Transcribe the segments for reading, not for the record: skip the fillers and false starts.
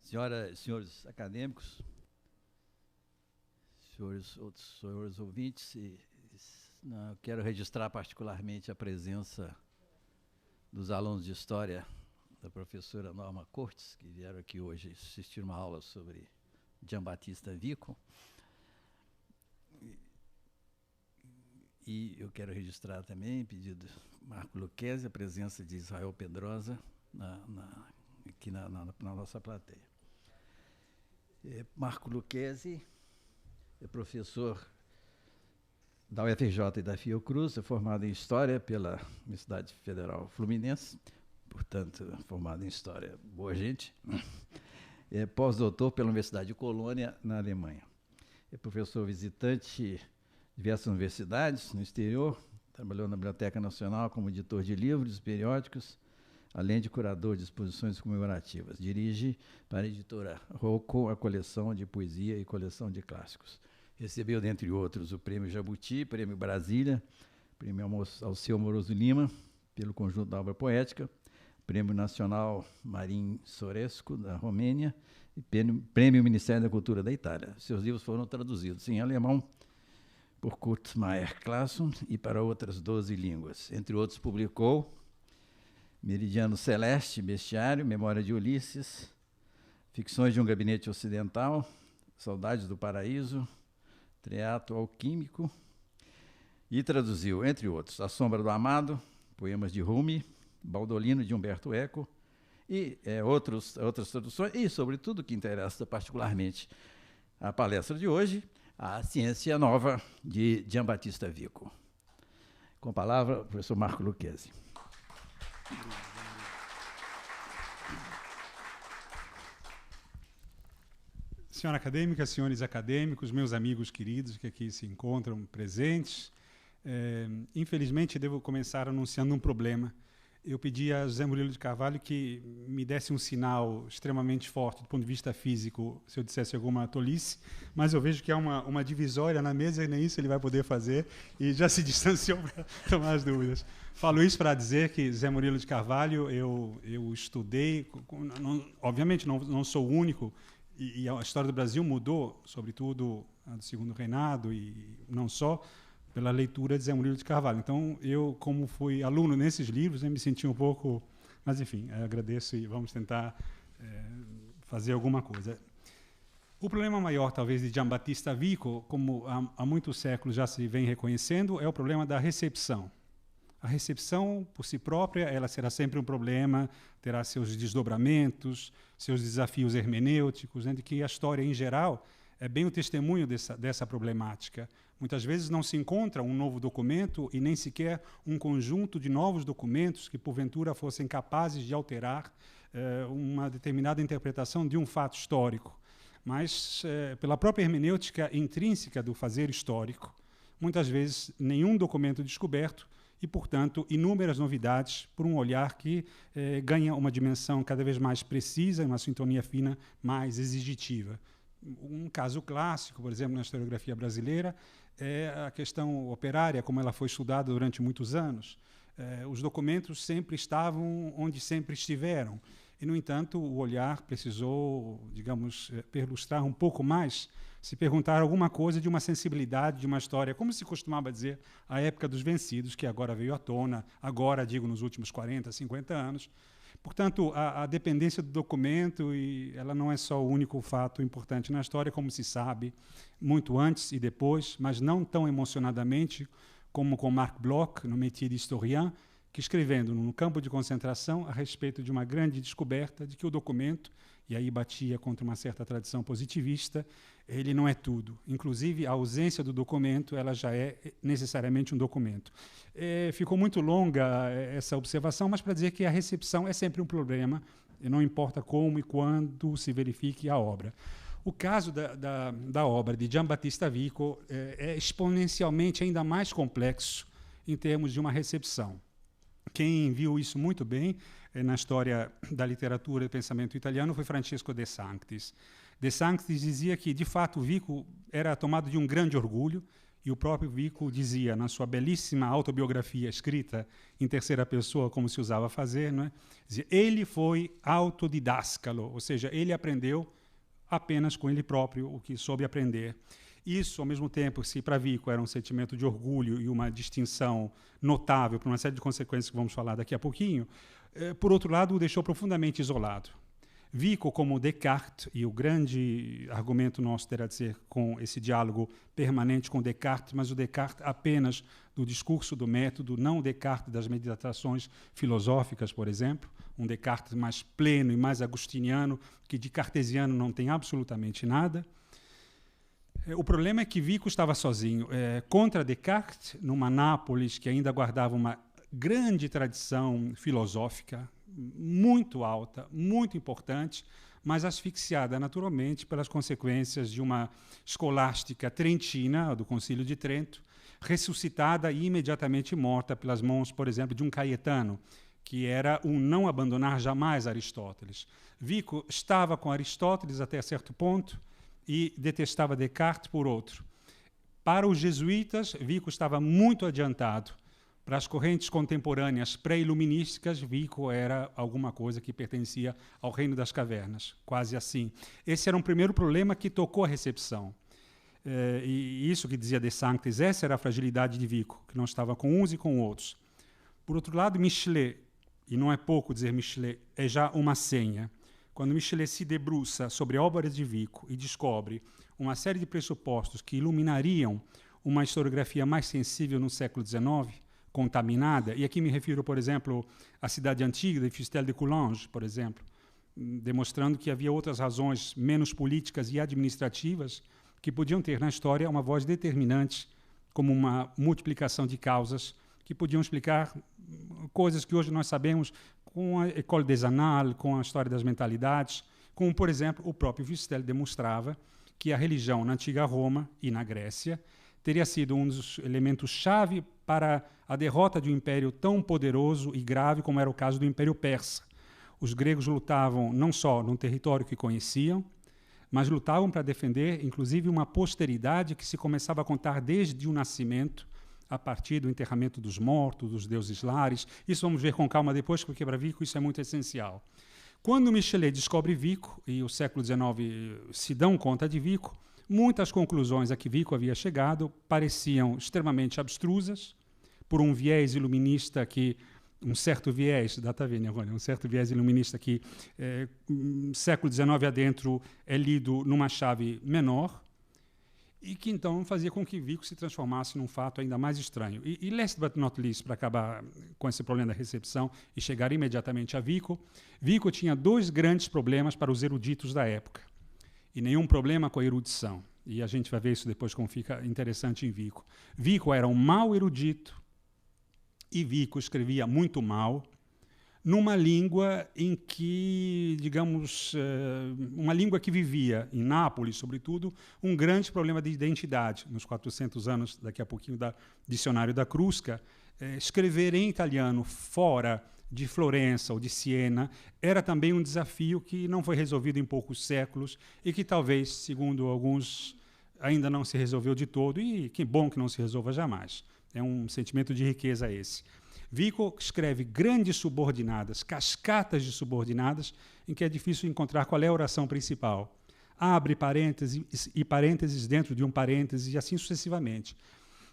Senhoras, senhores acadêmicos, senhores ouvintes, eu quero registrar particularmente a presença dos alunos de História da professora Norma Cortes, que vieram aqui hoje assistir uma aula sobre Giambattista Vico. E eu quero registrar também, pedido Marco Lucchesi, a presença de Israel Pedrosa aqui na nossa plateia. Marco Lucchesi é professor da UFRJ e da Fiocruz, é formado em História pela Universidade Federal Fluminense, portanto, formado em História, boa gente. É pós-doutor pela Universidade de Colônia, na Alemanha. É professor visitante de diversas universidades no exterior, trabalhou na Biblioteca Nacional como editor de livros, periódicos, além de curador de exposições comemorativas. Dirige para a editora Rocco a coleção de poesia e coleção de clássicos. Recebeu, dentre outros, o Prêmio Jabuti, Prêmio Brasília, Prêmio Alceu Moroso Lima, pelo conjunto da obra poética, Prêmio Nacional Marin Sorescu, da Romênia, e Prêmio Ministério da Cultura da Itália. Seus livros foram traduzidos em alemão por Kurt Meyer Clason e para outras 12 línguas. Entre outros, publicou Meridiano Celeste, Bestiário, Memória de Ulisses, Ficções de um Gabinete Ocidental, Saudades do Paraíso, Teatro Alquímico, e traduziu, entre outros, A Sombra do Amado, poemas de Rumi, Baldolino de Humberto Eco, e outras traduções, e, sobretudo, o que interessa particularmente a palestra de hoje, a Ciência Nova de Giambattista Vico. Com a palavra, o professor Marco Lucchesi. Senhora acadêmica, senhores acadêmicos, meus amigos queridos que aqui se encontram presentes, infelizmente devo começar anunciando um problema. Eu pedi a José Murilo de Carvalho que me desse um sinal extremamente forte do ponto de vista físico se eu dissesse alguma tolice, mas eu vejo que há uma divisória na mesa e nem isso ele vai poder fazer e já se distanciou para tomar as dúvidas. Falo isso para dizer que José Murilo de Carvalho eu estudei, obviamente não sou o único, e a história do Brasil mudou, sobretudo a do Segundo Reinado e não só, pela leitura de Zé Murilo de Carvalho. Então, eu, como fui aluno nesses livros, me senti um pouco... Mas, enfim, agradeço e vamos tentar fazer alguma coisa. O problema maior, talvez, de Giambattista Vico, como há muitos séculos já se vem reconhecendo, é o problema da recepção. A recepção, por si própria, ela será sempre um problema, terá seus desdobramentos, seus desafios hermenêuticos, de que a história, em geral, é bem o testemunho dessa problemática. Muitas vezes não se encontra um novo documento e nem sequer um conjunto de novos documentos que, porventura, fossem capazes de alterar uma determinada interpretação de um fato histórico. Mas, pela própria hermenêutica intrínseca do fazer histórico, muitas vezes nenhum documento descoberto e, portanto, inúmeras novidades por um olhar que ganha uma dimensão cada vez mais precisa e uma sintonia fina mais exigitiva. Um caso clássico, por exemplo, na historiografia brasileira, é a questão operária, como ela foi estudada durante muitos anos. Os documentos sempre estavam onde sempre estiveram. E, no entanto, o olhar precisou, digamos, perlustrar um pouco mais, se perguntar alguma coisa de uma sensibilidade, de uma história, como se costumava dizer, a época dos vencidos, que agora veio à tona, agora, digo, nos últimos 40, 50 anos. Portanto, a dependência do documento, ela não é só o único fato importante na história, como se sabe, muito antes e depois, mas não tão emocionadamente como com Marc Bloch, no Métier d'Historien, que escrevendo no campo de concentração a respeito de uma grande descoberta de que o documento, e aí batia contra uma certa tradição positivista, ele não é tudo. Inclusive, a ausência do documento ela já é necessariamente um documento. Ficou muito longa essa observação, mas para dizer que a recepção é sempre um problema, e não importa como e quando se verifique a obra. O caso da obra de Giambattista Vico é exponencialmente ainda mais complexo em termos de uma recepção. Quem viu isso muito bem na história da literatura e do pensamento italiano foi Francesco De Sanctis. De Sanctis dizia que, de fato, Vico era tomado de um grande orgulho E o próprio Vico dizia, na sua belíssima autobiografia escrita em terceira pessoa, como se usava fazer, não é? Dizia, ele foi autodidáscalo, ou seja, ele aprendeu apenas com ele próprio o que soube aprender. Isso, ao mesmo tempo, se para Vico era um sentimento de orgulho e uma distinção notável por uma série de consequências que vamos falar daqui a pouquinho, por outro lado, o deixou profundamente isolado. Vico, como Descartes, e o grande argumento nosso terá de ser com esse diálogo permanente com Descartes, mas o Descartes apenas do discurso do método, não o Descartes das meditações filosóficas, por exemplo, um Descartes mais pleno e mais agostiniano, que de cartesiano não tem absolutamente nada. O problema é que Vico estava sozinho. Contra Descartes, numa Nápoles que ainda guardava uma grande tradição filosófica, muito alta, muito importante, mas asfixiada naturalmente pelas consequências de uma escolástica trentina, do Concílio de Trento, ressuscitada e imediatamente morta pelas mãos, por exemplo, de um Caetano, que era um não abandonar jamais Aristóteles. Vico estava com Aristóteles até certo ponto e detestava Descartes por outro. Para os jesuítas, Vico estava muito adiantado. Para as correntes contemporâneas pré-iluminísticas, Vico era alguma coisa que pertencia ao reino das cavernas, quase assim. Esse era um primeiro problema que tocou a recepção. E isso que dizia De Sanctis, essa era a fragilidade de Vico, que não estava com uns e com outros. Por outro lado, Michelet, e não é pouco dizer Michelet, é já uma senha. Quando Michelet se debruça sobre obras de Vico e descobre uma série de pressupostos que iluminariam uma historiografia mais sensível no século XIX, contaminada, e aqui me refiro, por exemplo, à cidade antiga de Fustel de Coulanges, por exemplo, demonstrando que havia outras razões menos políticas e administrativas que podiam ter na história uma voz determinante, como uma multiplicação de causas que podiam explicar coisas que hoje nós sabemos com a École des Annales, com a história das mentalidades, como, por exemplo, o próprio Fustel demonstrava que a religião na antiga Roma e na Grécia teria sido um dos elementos-chave para a derrota de um império tão poderoso e grave como era o caso do Império Persa. Os gregos lutavam não só num território que conheciam, mas lutavam para defender, inclusive, uma posteridade que se começava a contar desde o nascimento, a partir do enterramento dos mortos, dos deuses lares. Isso vamos ver com calma depois, porque para Vico isso é muito essencial. Quando Michelet descobre Vico, e o século XIX se dão conta de Vico, muitas conclusões a que Vico havia chegado pareciam extremamente abstrusas, por um viés iluminista que, um certo viés iluminista que, século XIX adentro, é lido numa chave menor, e que então fazia com que Vico se transformasse num fato ainda mais estranho. E last but not least, para acabar com esse problema da recepção e chegar imediatamente a Vico, Vico tinha dois grandes problemas para os eruditos da época, e nenhum problema com a erudição. E a gente vai ver isso depois como fica interessante em Vico. Vico era um mau erudito, e Vico escrevia muito mal, numa língua em que, digamos, uma língua que vivia, em Nápoles, sobretudo, um grande problema de identidade. Nos 400 anos, daqui a pouquinho, do Dicionário da Crusca, escrever em italiano fora de Florença ou de Siena era também um desafio que não foi resolvido em poucos séculos e que talvez, segundo alguns, ainda não se resolveu de todo, e que bom que não se resolva jamais. É um sentimento de riqueza esse. Vico escreve grandes subordinadas, cascatas de subordinadas, em que é difícil encontrar qual é a oração principal. Abre parênteses e parênteses dentro de um parêntese e assim sucessivamente.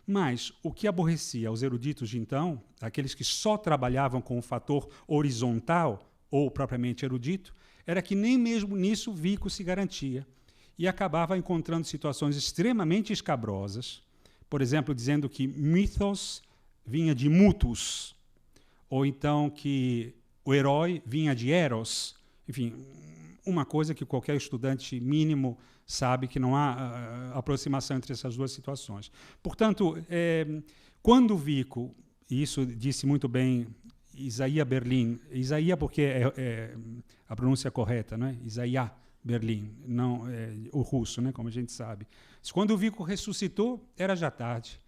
Mas o que aborrecia os eruditos de então, aqueles que só trabalhavam com o fator horizontal, ou propriamente erudito, era que nem mesmo nisso Vico se garantia e acabava encontrando situações extremamente escabrosas, por exemplo, dizendo que mythos vinha de mutus, ou então que o herói vinha de eros. Enfim, uma coisa que qualquer estudante mínimo sabe que não há aproximação entre essas duas situações. Portanto, quando Vico, e isso disse muito bem Isaías Berlin, Isaías porque é a pronúncia correta, não é? Isaías Berlin, não o russo, né, como a gente sabe. Quando o Vico ressuscitou, era já tarde.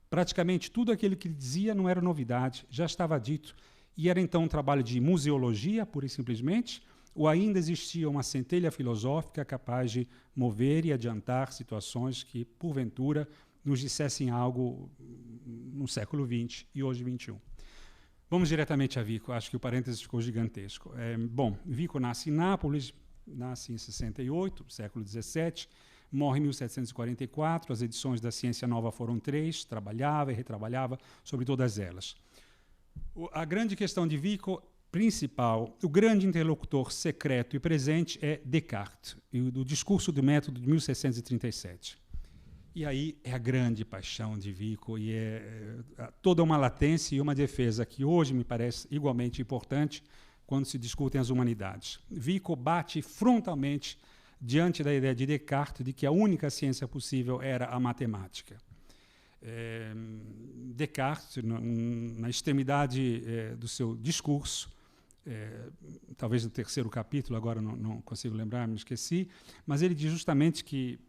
Praticamente tudo aquilo que ele dizia não era novidade, já estava dito. E era então um trabalho de museologia, pura e simplesmente, ou ainda existia uma centelha filosófica capaz de mover e adiantar situações que, porventura, nos dissessem algo no século XX e hoje XXI. Vamos diretamente a Vico, acho que o parênteses ficou gigantesco. Bom, Vico nasce em Nápoles, nasce em 68, século XVII, morre em 1744, as edições da Ciência Nova foram 3, trabalhava e retrabalhava sobre todas elas. A grande questão de Vico, principal, o grande interlocutor secreto e presente é Descartes, e o discurso do método de 1637. E aí é a grande paixão de Vico, e é toda uma latência e uma defesa que hoje me parece igualmente importante quando se discutem as humanidades. Vico bate frontalmente diante da ideia de Descartes de que a única ciência possível era a matemática. Descartes, na extremidade do seu discurso, talvez no terceiro capítulo, agora não consigo lembrar, me esqueci, mas ele diz justamente que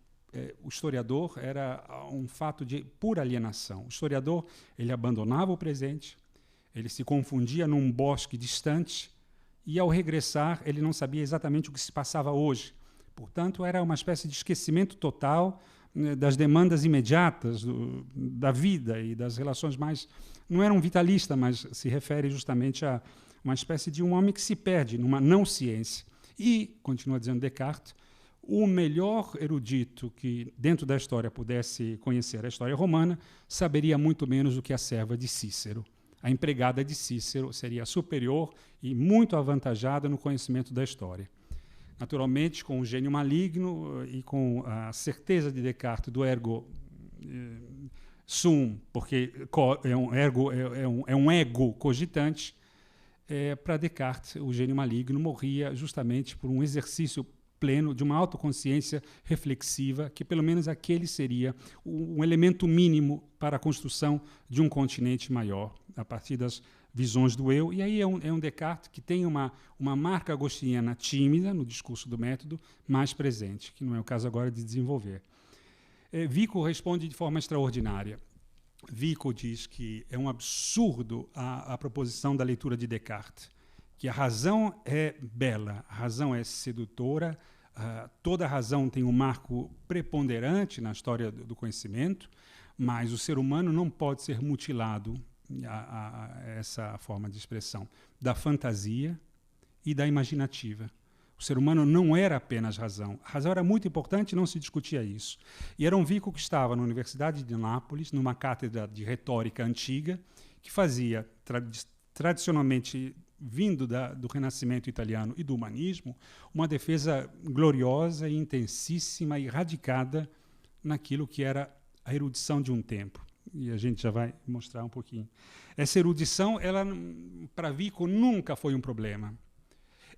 o historiador era um fato de pura alienação. O historiador, ele abandonava o presente, ele se confundia num bosque distante e, ao regressar, ele não sabia exatamente o que se passava hoje. Portanto, era uma espécie de esquecimento total das demandas imediatas da vida e das relações mais... Não era um vitalista, mas se refere justamente a uma espécie de um homem que se perde numa não-ciência. E, continua dizendo Descartes, o melhor erudito que, dentro da história, pudesse conhecer a história romana, saberia muito menos do que a serva de Cícero. A empregada de Cícero seria superior e muito avantajada no conhecimento da história. Naturalmente, com o gênio maligno e com a certeza de Descartes do ergo sum, porque é um ego cogitante, para Descartes, o gênio maligno morria justamente por um exercício pleno de uma autoconsciência reflexiva, que pelo menos aquele seria um elemento mínimo para a construção de um continente maior, a partir das visões do eu. E aí é um Descartes que tem uma marca agostiniana tímida no discurso do método, mais presente, que não é o caso agora de desenvolver. Vico responde de forma extraordinária. Vico diz que é um absurdo a proposição da leitura de Descartes, que a razão é bela, a razão é sedutora, toda a razão tem um marco preponderante na história do conhecimento, mas o ser humano não pode ser mutilado a essa forma de expressão da fantasia e da imaginativa. O ser humano não era apenas razão. A razão era muito importante e não se discutia isso. E era um Vico que estava na Universidade de Nápoles, numa cátedra de retórica antiga, que fazia, tradicionalmente vindo do Renascimento italiano e do humanismo, uma defesa gloriosa, intensíssima e radicada naquilo que era a erudição de um tempo. E a gente já vai mostrar um pouquinho. Essa erudição, ela, para Vico, nunca foi um problema.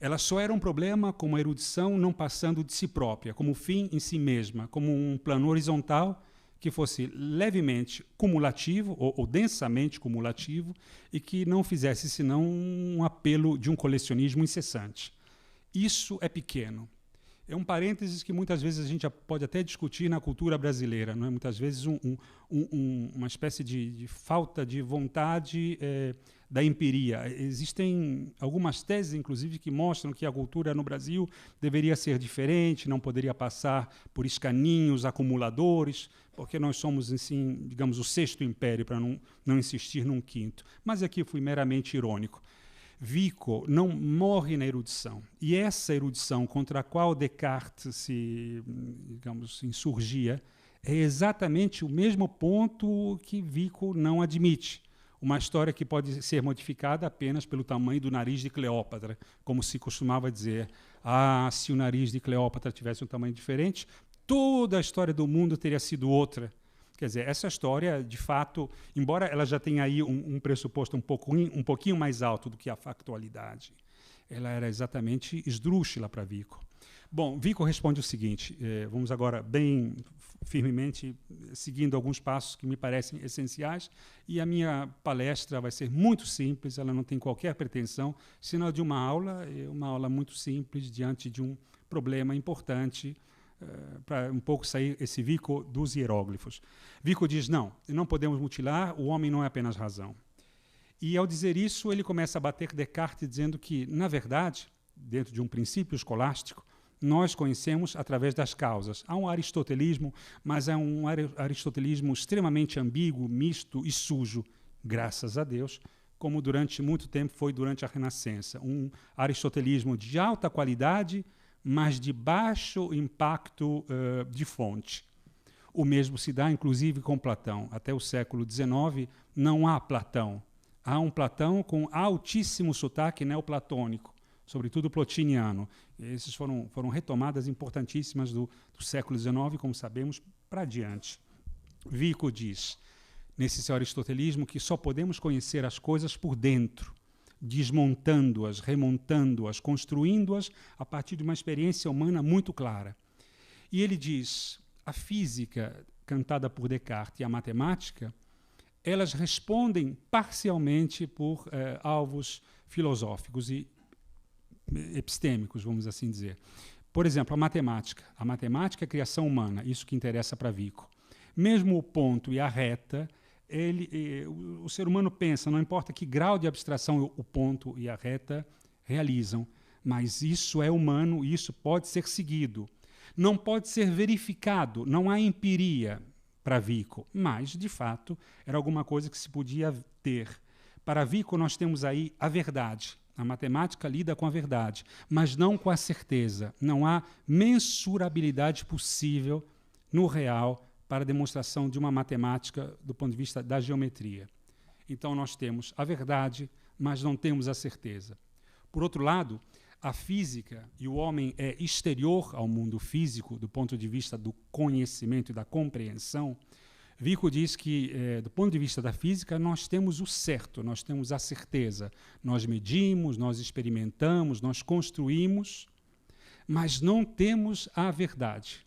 Ela só era um problema como a erudição não passando de si própria, como fim em si mesma, como um plano horizontal que fosse levemente cumulativo ou densamente cumulativo e que não fizesse senão um apelo de um colecionismo incessante. Isso é pequeno. É um parênteses que muitas vezes a gente pode até discutir na cultura brasileira, não é? Muitas vezes uma espécie de falta de vontade da empiria. Existem algumas teses, inclusive, que mostram que a cultura no Brasil deveria ser diferente, não poderia passar por escaninhos acumuladores, porque nós somos, assim, digamos, o sexto império, para não insistir num quinto. Mas aqui fui meramente irônico. Vico não morre na erudição. E essa erudição contra a qual Descartes se, digamos, insurgia é exatamente o mesmo ponto que Vico não admite. Uma história que pode ser modificada apenas pelo tamanho do nariz de Cleópatra, como se costumava dizer. Se o nariz de Cleópatra tivesse um tamanho diferente, toda a história do mundo teria sido outra. Quer dizer, essa história, de fato, embora ela já tenha aí um pressuposto um pouquinho mais alto do que a factualidade, ela era exatamente esdrúxula para Vico. Bom, Vico responde o seguinte, vamos agora bem firmemente, seguindo alguns passos que me parecem essenciais, e a minha palestra vai ser muito simples, ela não tem qualquer pretensão, senão de uma aula muito simples, diante de um problema importante, para um pouco sair esse Vico dos hieróglifos. Vico diz, não podemos mutilar, o homem não é apenas razão. E, ao dizer isso, ele começa a bater Descartes, dizendo que, na verdade, dentro de um princípio escolástico, nós conhecemos através das causas. Há um aristotelismo, mas é um aristotelismo extremamente ambíguo, misto e sujo, graças a Deus, como durante muito tempo foi durante a Renascença. Um aristotelismo de alta qualidade, mas de baixo impacto de fonte. O mesmo se dá, inclusive, com Platão. Até o século XIX não há Platão. Há um Platão com altíssimo sotaque neoplatônico, sobretudo plotiniano. Essas foram retomadas importantíssimas do século XIX, como sabemos, para diante. Vico diz, nesse seu aristotelismo, que só podemos conhecer as coisas por dentro, desmontando-as, remontando-as, construindo-as a partir de uma experiência humana muito clara. E ele diz, a física, cantada por Descartes, e a matemática, elas respondem parcialmente por alvos filosóficos e epistêmicos, vamos assim dizer. Por exemplo, a matemática. A matemática é a criação humana, isso que interessa para Vico. Mesmo o ponto e a reta, o ser humano pensa, não importa que grau de abstração o ponto e a reta realizam, mas isso é humano e isso pode ser seguido. Não pode ser verificado, não há empiria para Vico, mas, de fato, era alguma coisa que se podia ter. Para Vico, nós temos aí a verdade. A matemática lida com a verdade, mas não com a certeza. Não há mensurabilidade possível no real para a demonstração de uma matemática do ponto de vista da geometria. Então, nós temos a verdade, mas não temos a certeza. Por outro lado, a física, e o homem é exterior ao mundo físico do ponto de vista do conhecimento e da compreensão. Vico diz que, do ponto de vista da física, nós temos o certo, nós temos a certeza. Nós medimos, nós experimentamos, nós construímos, mas não temos a verdade,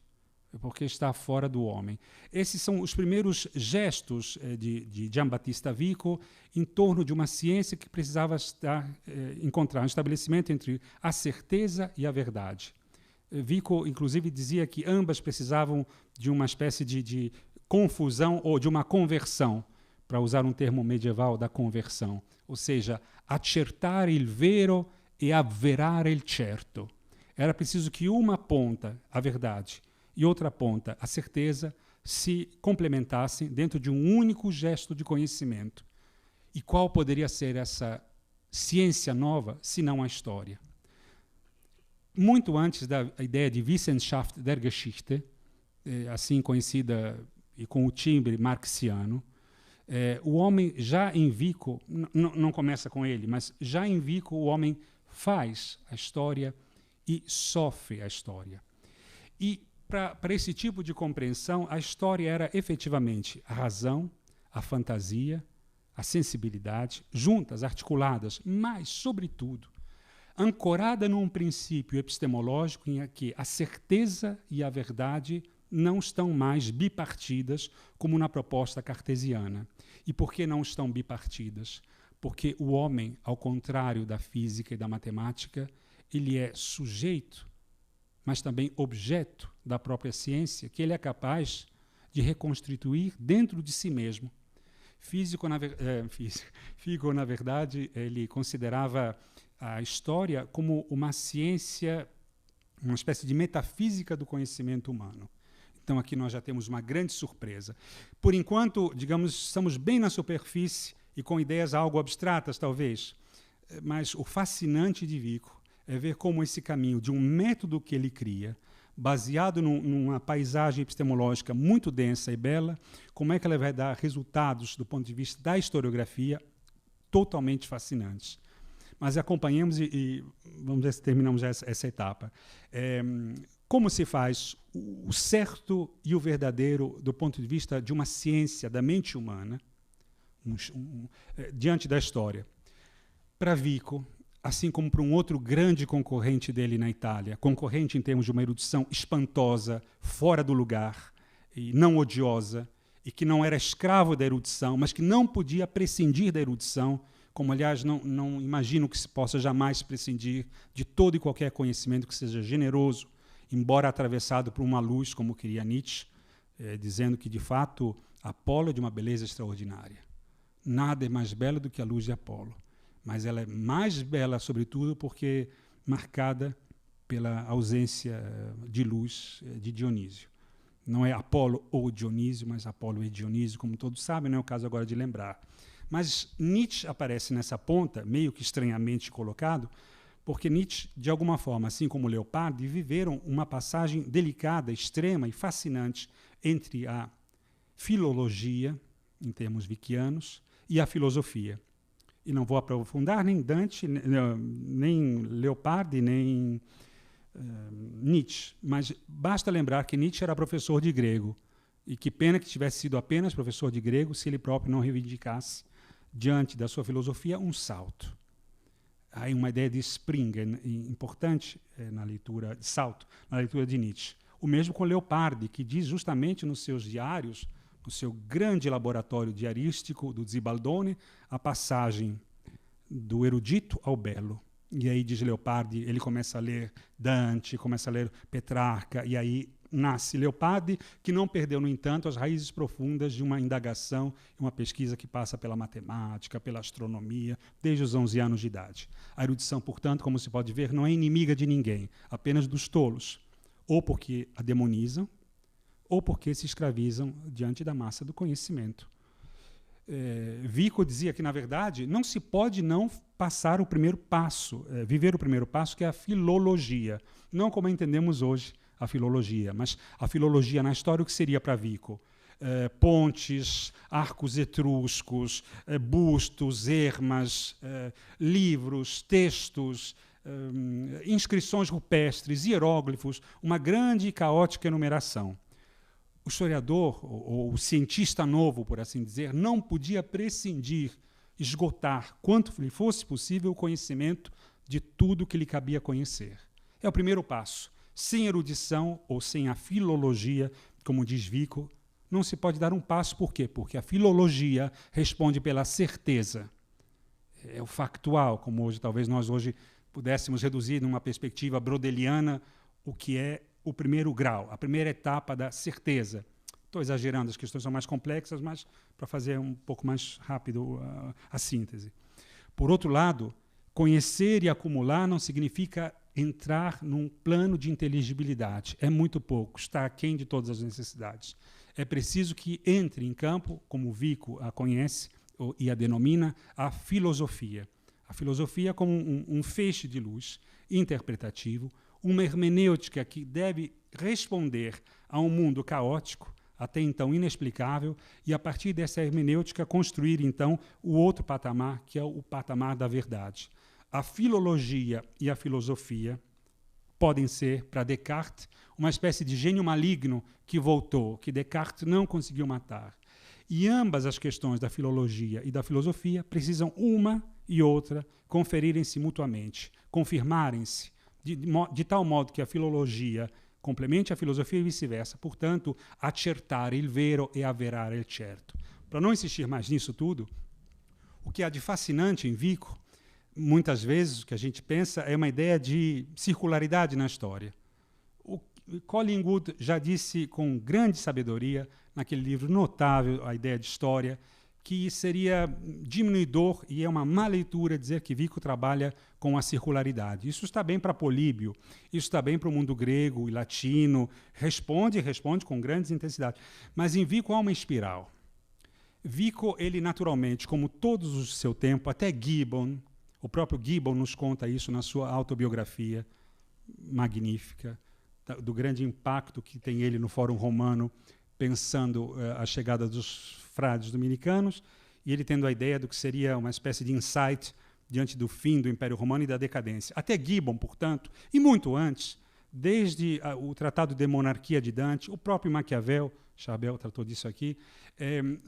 porque está fora do homem. Esses são os primeiros gestos de Giambattista Vico em torno de uma ciência que precisava encontrar um estabelecimento entre a certeza e a verdade. Vico, inclusive, dizia que ambas precisavam de uma espécie de confusão ou de uma conversão, para usar um termo medieval da conversão, ou seja, accertare il vero e avverare il certo. Era preciso que uma ponta, a verdade, e outra ponta, a certeza, se complementassem dentro de um único gesto de conhecimento. E qual poderia ser essa ciência nova, se não a história? Muito antes da ideia de Wissenschaft der Geschichte, assim conhecida e com o timbre marxiano, o homem já em Vico, não começa com ele, mas já em Vico o homem faz a história e sofre a história. E para esse tipo de compreensão, a história era efetivamente a razão, a fantasia, a sensibilidade, juntas, articuladas, mas, sobretudo, ancorada num princípio epistemológico em que a certeza e a verdade não estão mais bipartidas, como na proposta cartesiana. E por que não estão bipartidas? Porque o homem, ao contrário da física e da matemática, ele é sujeito, mas também objeto da própria ciência, que ele é capaz de reconstituir dentro de si mesmo. Fico, na verdade, ele considerava a história como uma ciência, uma espécie de metafísica do conhecimento humano. Então, aqui nós já temos uma grande surpresa. Por enquanto, digamos, estamos bem na superfície e com ideias algo abstratas, talvez. Mas o fascinante de Vico é ver como esse caminho de um método que ele cria, baseado numa paisagem epistemológica muito densa e bela, como é que ela vai dar resultados do ponto de vista da historiografia totalmente fascinantes. Mas acompanhemos e vamos ver se terminamos essa etapa. Como se faz o certo e o verdadeiro do ponto de vista de uma ciência da mente humana diante da história? Para Vico, assim como para um outro grande concorrente dele na Itália, concorrente em termos de uma erudição espantosa, fora do lugar, e não odiosa, e que não era escravo da erudição, mas que não podia prescindir da erudição, como, aliás, não imagino que se possa jamais prescindir de todo e qualquer conhecimento que seja generoso, embora atravessado por uma luz, como queria Nietzsche, dizendo que, de fato, Apolo é de uma beleza extraordinária. Nada é mais belo do que a luz de Apolo. Mas ela é mais bela, sobretudo, porque marcada pela ausência de luz de Dionísio. Não é Apolo ou Dionísio, mas Apolo e Dionísio, como todos sabem, não é o caso agora de lembrar. Mas Nietzsche aparece nessa ponta, meio que estranhamente colocado, porque Nietzsche, de alguma forma, assim como Leopardi, viveram uma passagem delicada, extrema e fascinante entre a filologia, em termos vickianos, e a filosofia. E não vou aprofundar nem Dante, nem Leopardi, nem Nietzsche, mas basta lembrar que Nietzsche era professor de grego, e que pena que tivesse sido apenas professor de grego se ele próprio não reivindicasse, diante da sua filosofia, um salto. Há uma ideia de Springen importante na leitura de salto, na leitura de Nietzsche. O mesmo com Leopardi, que diz justamente nos seus diários, no seu grande laboratório diarístico do Zibaldone, a passagem do erudito ao belo. E aí, diz Leopardi, ele começa a ler Dante, começa a ler Petrarca, e aí nasce Leopardi, que não perdeu, no entanto, as raízes profundas de uma indagação, uma pesquisa que passa pela matemática, pela astronomia, desde os 11 anos de idade. A erudição, portanto, como se pode ver, não é inimiga de ninguém, apenas dos tolos, ou porque a demonizam, ou porque se escravizam diante da massa do conhecimento. Vico dizia que, na verdade, não se pode não passar o primeiro passo, viver o primeiro passo, que é a filologia. Não como entendemos hoje a filologia, mas a filologia na história, o que seria para Vico? Pontes, arcos etruscos, bustos, ermas, livros, textos, inscrições rupestres, hieróglifos, uma grande e caótica enumeração. O historiador, ou o cientista novo, por assim dizer, não podia prescindir, esgotar, quanto lhe fosse possível, o conhecimento de tudo que lhe cabia conhecer. É o primeiro passo. Sem erudição ou sem a filologia, como diz Vico, não se pode dar um passo. Por quê? Porque a filologia responde pela certeza. É o factual, como hoje, talvez nós hoje pudéssemos reduzir numa perspectiva brodeliana o que é o primeiro grau, a primeira etapa da certeza. Estou exagerando, as questões são mais complexas, mas para fazer um pouco mais rápido a síntese. Por outro lado, conhecer e acumular não significa entrar num plano de inteligibilidade. É muito pouco, está aquém de todas as necessidades. É preciso que entre em campo, como Vico a conhece e a denomina, a filosofia. A filosofia como um feixe de luz interpretativo, uma hermenêutica que deve responder a um mundo caótico, até então inexplicável, e a partir dessa hermenêutica construir então o outro patamar, que é o patamar da verdade. A filologia e a filosofia podem ser, para Descartes, uma espécie de gênio maligno que voltou, que Descartes não conseguiu matar. E ambas as questões da filologia e da filosofia precisam uma e outra conferirem-se mutuamente, confirmarem-se, de tal modo que a filologia complemente a filosofia e vice-versa. Portanto, accertare il vero e avverare il certo. Para não insistir mais nisso tudo, o que há de fascinante em Vico, muitas vezes o que a gente pensa é uma ideia de circularidade na história. O Collingwood já disse com grande sabedoria, naquele livro notável, A Ideia de História, que seria diminuidor, e é uma má leitura dizer que Vico trabalha com a circularidade. Isso está bem para Políbio, isso está bem para o mundo grego e latino, responde com grandes intensidades. Mas em Vico há uma espiral. Vico, ele naturalmente, como todos os do seu tempo, até Gibbon, o próprio Gibbon nos conta isso na sua autobiografia magnífica, do grande impacto que tem ele no Fórum Romano, pensando a chegada dos frades dominicanos, e ele tendo a ideia do que seria uma espécie de insight diante do fim do Império Romano e da decadência. Até Gibbon, portanto, e muito antes, desde o Tratado de Monarquia de Dante, o próprio Maquiavel, Chabel tratou disso aqui,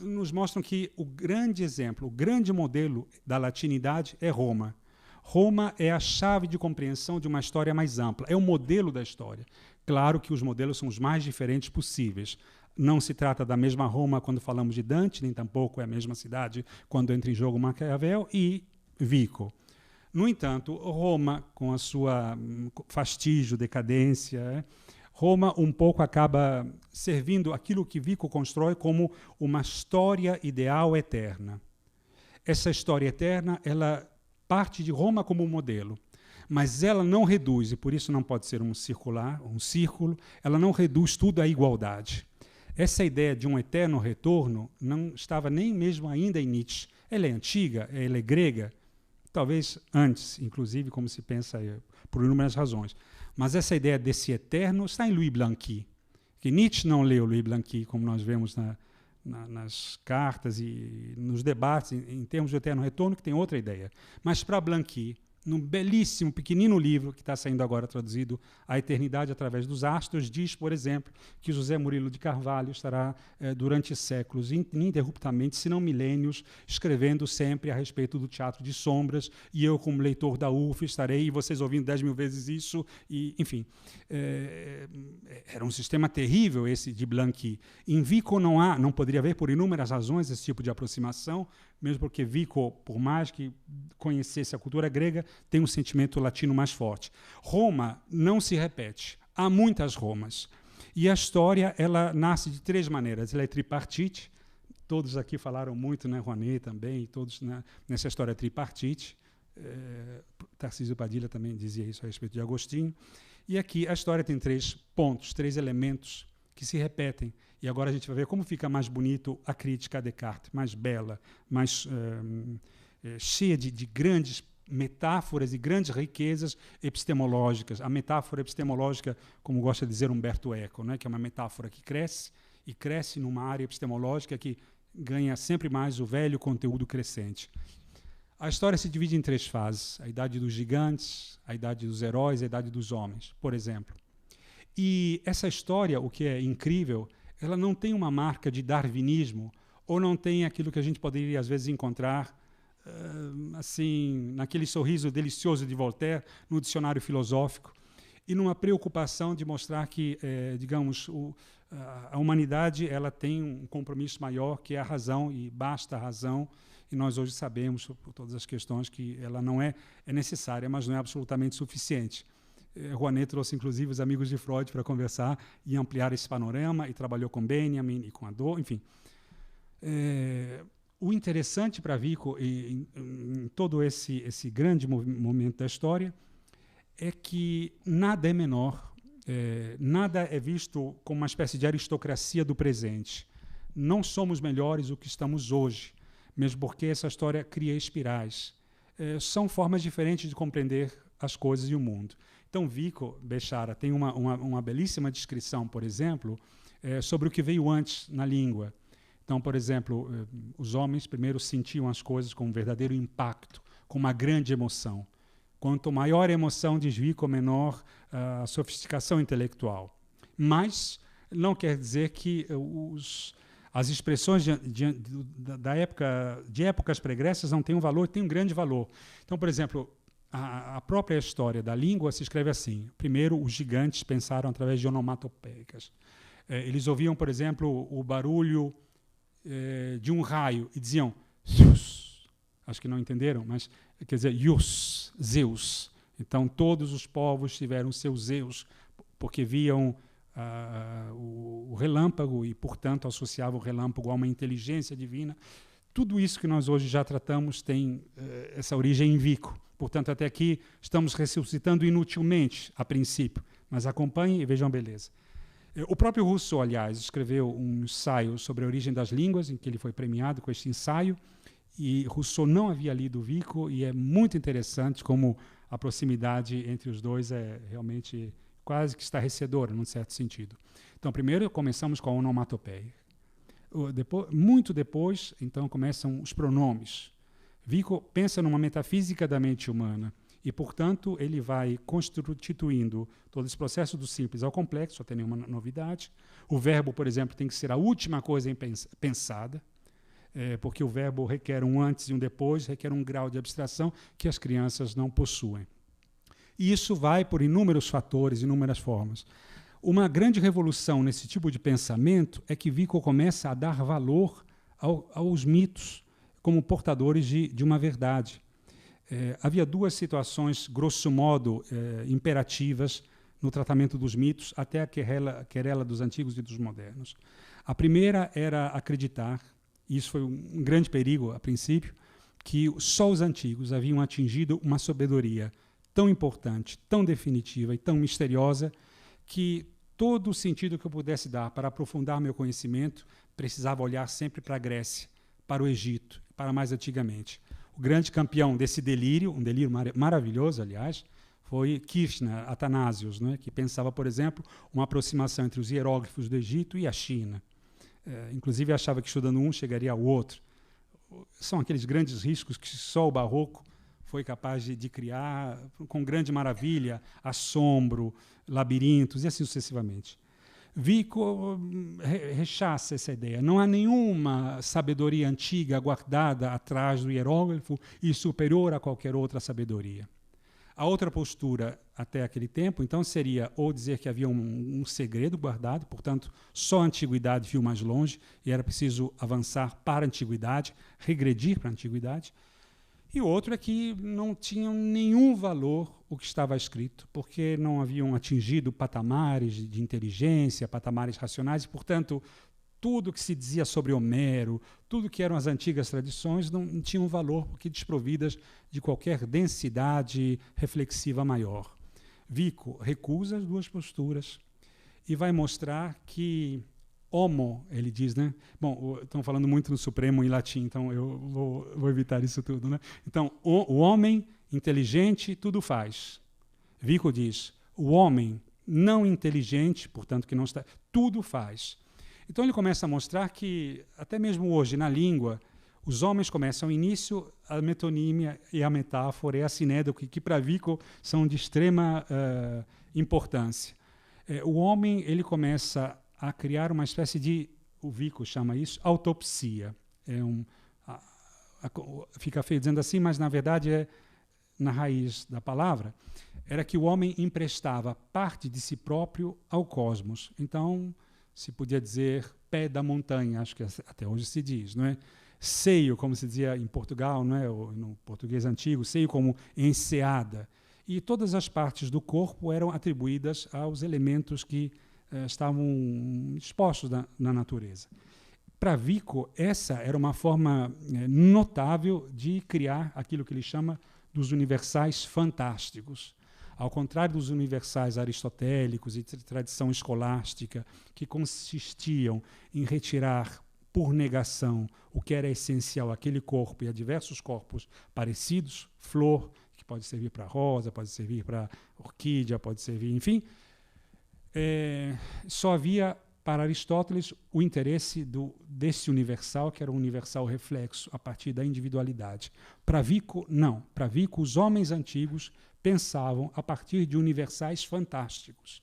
nos mostram que o grande exemplo, o grande modelo da latinidade é Roma. Roma é a chave de compreensão de uma história mais ampla, é o modelo da história. Claro que os modelos são os mais diferentes possíveis. Não se trata da mesma Roma quando falamos de Dante, nem tampouco é a mesma cidade quando entra em jogo Maquiavel e Vico. No entanto, Roma, com a sua fastígio, decadência, Roma um pouco acaba servindo aquilo que Vico constrói como uma história ideal eterna. Essa história eterna, ela parte de Roma como modelo, mas ela não reduz, e por isso não pode ser um círculo, ela não reduz tudo à igualdade. Essa ideia de um eterno retorno não estava nem mesmo ainda em Nietzsche. Ela é antiga, ela é grega, talvez antes, inclusive, como se pensa por inúmeras razões. Mas essa ideia desse eterno está em Louis Blanqui, que Nietzsche não leu Louis Blanqui, como nós vemos nas cartas e nos debates em termos de eterno retorno, que tem outra ideia. Mas para Blanqui, num belíssimo, pequenino livro que está saindo agora traduzido, A Eternidade através dos Astros, diz, por exemplo, que José Murilo de Carvalho estará, durante séculos, ininterruptamente, se não milênios, escrevendo sempre a respeito do teatro de sombras, e eu, como leitor da UF, estarei, e vocês ouvindo 10 mil vezes isso, e, enfim. Era um sistema terrível esse de Blanqui. Em Vico não poderia haver, por inúmeras razões, esse tipo de aproximação, mesmo porque Vico, por mais que conhecesse a cultura grega, tem um sentimento latino mais forte. Roma não se repete. Há muitas Romas. E a história ela nasce de 3 maneiras. Ela é tripartite. Todos aqui falaram muito, né? Rouanet também, todos, né? Nessa história tripartite. Tarcísio Padilha também dizia isso a respeito de Agostinho. E aqui a história tem 3 pontos, 3 elementos que se repetem. E agora a gente vai ver como fica mais bonito a crítica a Descartes, mais bela, mais cheia de grandes metáforas e grandes riquezas epistemológicas. A metáfora epistemológica, como gosta de dizer Umberto Eco, né, que é uma metáfora que cresce, e cresce numa área epistemológica que ganha sempre mais o velho conteúdo crescente. A história se divide em 3 fases: a idade dos gigantes, a idade dos heróis e a idade dos homens, por exemplo. E essa história, o que é incrível, ela não tem uma marca de darwinismo, ou não tem aquilo que a gente poderia, às vezes, encontrar assim, naquele sorriso delicioso de Voltaire, no dicionário filosófico, e numa preocupação de mostrar que, digamos, a humanidade ela tem um compromisso maior, que é a razão, e basta a razão, e nós hoje sabemos, por todas as questões, que ela não é necessária, mas não é absolutamente suficiente. Rouanet trouxe, inclusive, os amigos de Freud para conversar e ampliar esse panorama, e trabalhou com Benjamin e com Adorno, enfim. O interessante para Vico, em todo esse grande momento da história, é que nada é menor, nada é visto como uma espécie de aristocracia do presente. Não somos melhores do que estamos hoje, mesmo porque essa história cria espirais. São formas diferentes de compreender as coisas e o mundo. Então, Vico Bechara tem uma belíssima descrição, por exemplo, sobre o que veio antes na língua. Então, por exemplo, os homens primeiro sentiam as coisas com um verdadeiro impacto, com uma grande emoção. Quanto maior a emoção, diz Vico, menor a sofisticação intelectual. Mas não quer dizer que as expressões de épocas pregressas não têm um valor, têm um grande valor. Então, por exemplo, a própria história da língua se escreve assim. Primeiro, os gigantes pensaram através de onomatopeicas. Eles ouviam, por exemplo, o barulho de um raio e diziam Zeus. Acho que não entenderam, mas quer dizer Ius, Zeus. Então, todos os povos tiveram seus Zeus, porque viam o relâmpago e, portanto, associavam o relâmpago a uma inteligência divina. Tudo isso que nós hoje já tratamos tem essa origem em Vico. Portanto, até aqui estamos ressuscitando inutilmente, a princípio, mas acompanhem e vejam a beleza. O próprio Rousseau, aliás, escreveu um ensaio sobre a origem das línguas, em que ele foi premiado com este ensaio, e Rousseau não havia lido Vico, e é muito interessante como a proximidade entre os dois é realmente quase que estarrecedora, num certo sentido. Então, primeiro começamos com a onomatopeia. Muito depois, então, começam os pronomes. Vico pensa numa metafísica da mente humana e, portanto, ele vai constituindo todo esse processo do simples ao complexo, só tem nenhuma novidade. O verbo, por exemplo, tem que ser a última coisa pensada, porque o verbo requer um antes e um depois, requer um grau de abstração que as crianças não possuem. E isso vai por inúmeros fatores, inúmeras formas. Uma grande revolução nesse tipo de pensamento é que Vico começa a dar valor aos mitos como portadores de uma verdade. Havia 2 situações, grosso modo, imperativas no tratamento dos mitos, até a querela dos antigos e dos modernos. A primeira era acreditar, e isso foi um grande perigo a princípio, que só os antigos haviam atingido uma sabedoria tão importante, tão definitiva e tão misteriosa que todo o sentido que eu pudesse dar para aprofundar meu conhecimento precisava olhar sempre para a Grécia, para o Egito, para mais antigamente. O grande campeão desse delírio, um delírio maravilhoso, aliás, foi Kirchner, Athanasius, né, que pensava, por exemplo, uma aproximação entre os hieróglifos do Egito e a China. Inclusive achava que estudando um chegaria ao outro. São aqueles grandes riscos que só o Barroco foi capaz de criar com grande maravilha, assombro, labirintos e assim sucessivamente. Vico rechaça essa ideia. Não há nenhuma sabedoria antiga guardada atrás do hieróglifo e superior a qualquer outra sabedoria. A outra postura até aquele tempo, então, seria ou dizer que havia um segredo guardado, portanto, só a antiguidade viu mais longe e era preciso avançar para a antiguidade, regredir para a antiguidade. E o outro é que não tinham nenhum valor o que estava escrito, porque não haviam atingido patamares de inteligência, patamares racionais, e, portanto, tudo que se dizia sobre Homero, tudo que eram as antigas tradições, não tinham valor, porque desprovidas de qualquer densidade reflexiva maior. Vico recusa as duas posturas e vai mostrar que homo, ele diz, né? Bom, estão falando muito no Supremo em latim, então eu vou evitar isso tudo, né? Então, o homem inteligente tudo faz. Vico diz, o homem não inteligente, portanto que não está, tudo faz. Então ele começa a mostrar que, até mesmo hoje, na língua, os homens começam ao início, a metonímia e a metáfora e a sinédoque, que para Vico são de extrema importância. O homem ele começa a criar uma espécie de, o Vico chama isso, autopsia. Fica feio dizendo assim, mas na verdade é na raiz da palavra, era que o homem emprestava parte de si próprio ao cosmos. Então, se podia dizer pé da montanha, acho que até hoje se diz, não é? Seio, como se dizia em Portugal, não é? Ou no português antigo, seio como enseada. E todas as partes do corpo eram atribuídas aos elementos que estavam expostos na natureza. Para Vico, essa era uma forma notável de criar aquilo que ele chama dos universais fantásticos. Ao contrário dos universais aristotélicos e de tradição escolástica, que consistiam em retirar por negação o que era essencial àquele corpo e a diversos corpos parecidos, flor, que pode servir para rosa, pode servir para orquídea, pode servir, enfim, só havia para Aristóteles o interesse desse universal, que era um universal reflexo a partir da individualidade. Para Vico, não. Para Vico, os homens antigos pensavam a partir de universais fantásticos.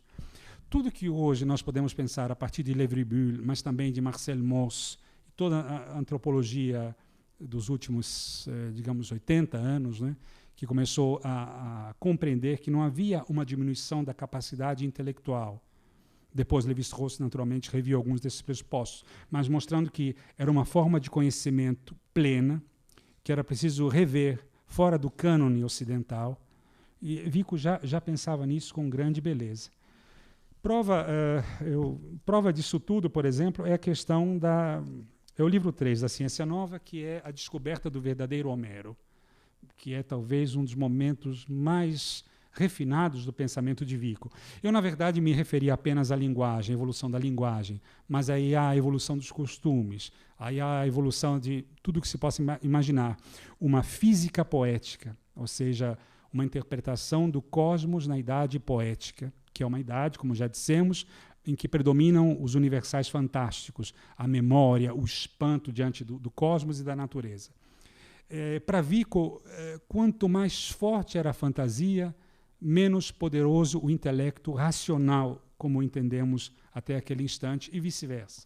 Tudo que hoje nós podemos pensar a partir de Le-Vribule, mas também de Marcel Mauss, toda a antropologia dos últimos, digamos, 80 anos, né, que começou a compreender que não havia uma diminuição da capacidade intelectual. Depois, Lévi-Strauss, naturalmente, reviu alguns desses pressupostos, mas mostrando que era uma forma de conhecimento plena, que era preciso rever fora do cânone ocidental, e Vico já pensava nisso com grande beleza. Prova disso tudo, por exemplo, é a questão é o livro 3 da Ciência Nova, que é a descoberta do verdadeiro Homero, que é talvez um dos momentos mais refinados do pensamento de Vico. Eu, na verdade, me referi apenas à linguagem, à evolução da linguagem, mas aí há a evolução dos costumes, aí há a evolução de tudo que se possa imaginar. Uma física poética, ou seja, uma interpretação do cosmos na idade poética, que é uma idade, como já dissemos, em que predominam os universais fantásticos, a memória, o espanto diante do cosmos e da natureza. Para Vico, quanto mais forte era a fantasia, menos poderoso o intelecto racional, como entendemos até aquele instante, e vice-versa.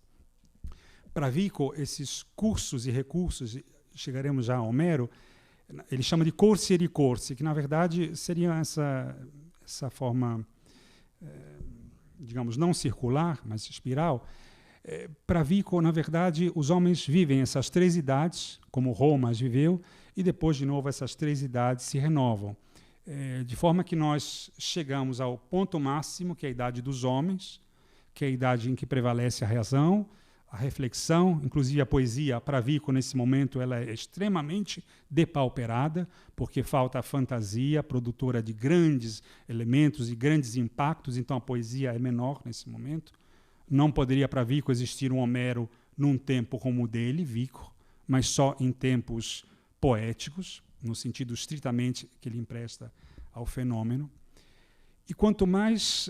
Para Vico, esses cursos e recursos, chegaremos já a Homero, ele chama de corsi e ricorsi, que na verdade seria essa forma, digamos, não circular, mas espiral. Para Vico, na verdade, os homens vivem essas três idades, como Roma as viveu, e depois, de novo, essas três idades se renovam. De forma que nós chegamos ao ponto máximo, que é a idade dos homens, que é a idade em que prevalece a razão, a reflexão, inclusive a poesia, para Vico, nesse momento, ela é extremamente depauperada, porque falta a fantasia, produtora de grandes elementos e grandes impactos, então a poesia é menor nesse momento. Não poderia para Vico existir um Homero num tempo como o dele, Vico, mas só em tempos poéticos, no sentido estritamente que ele empresta ao fenômeno. E quanto mais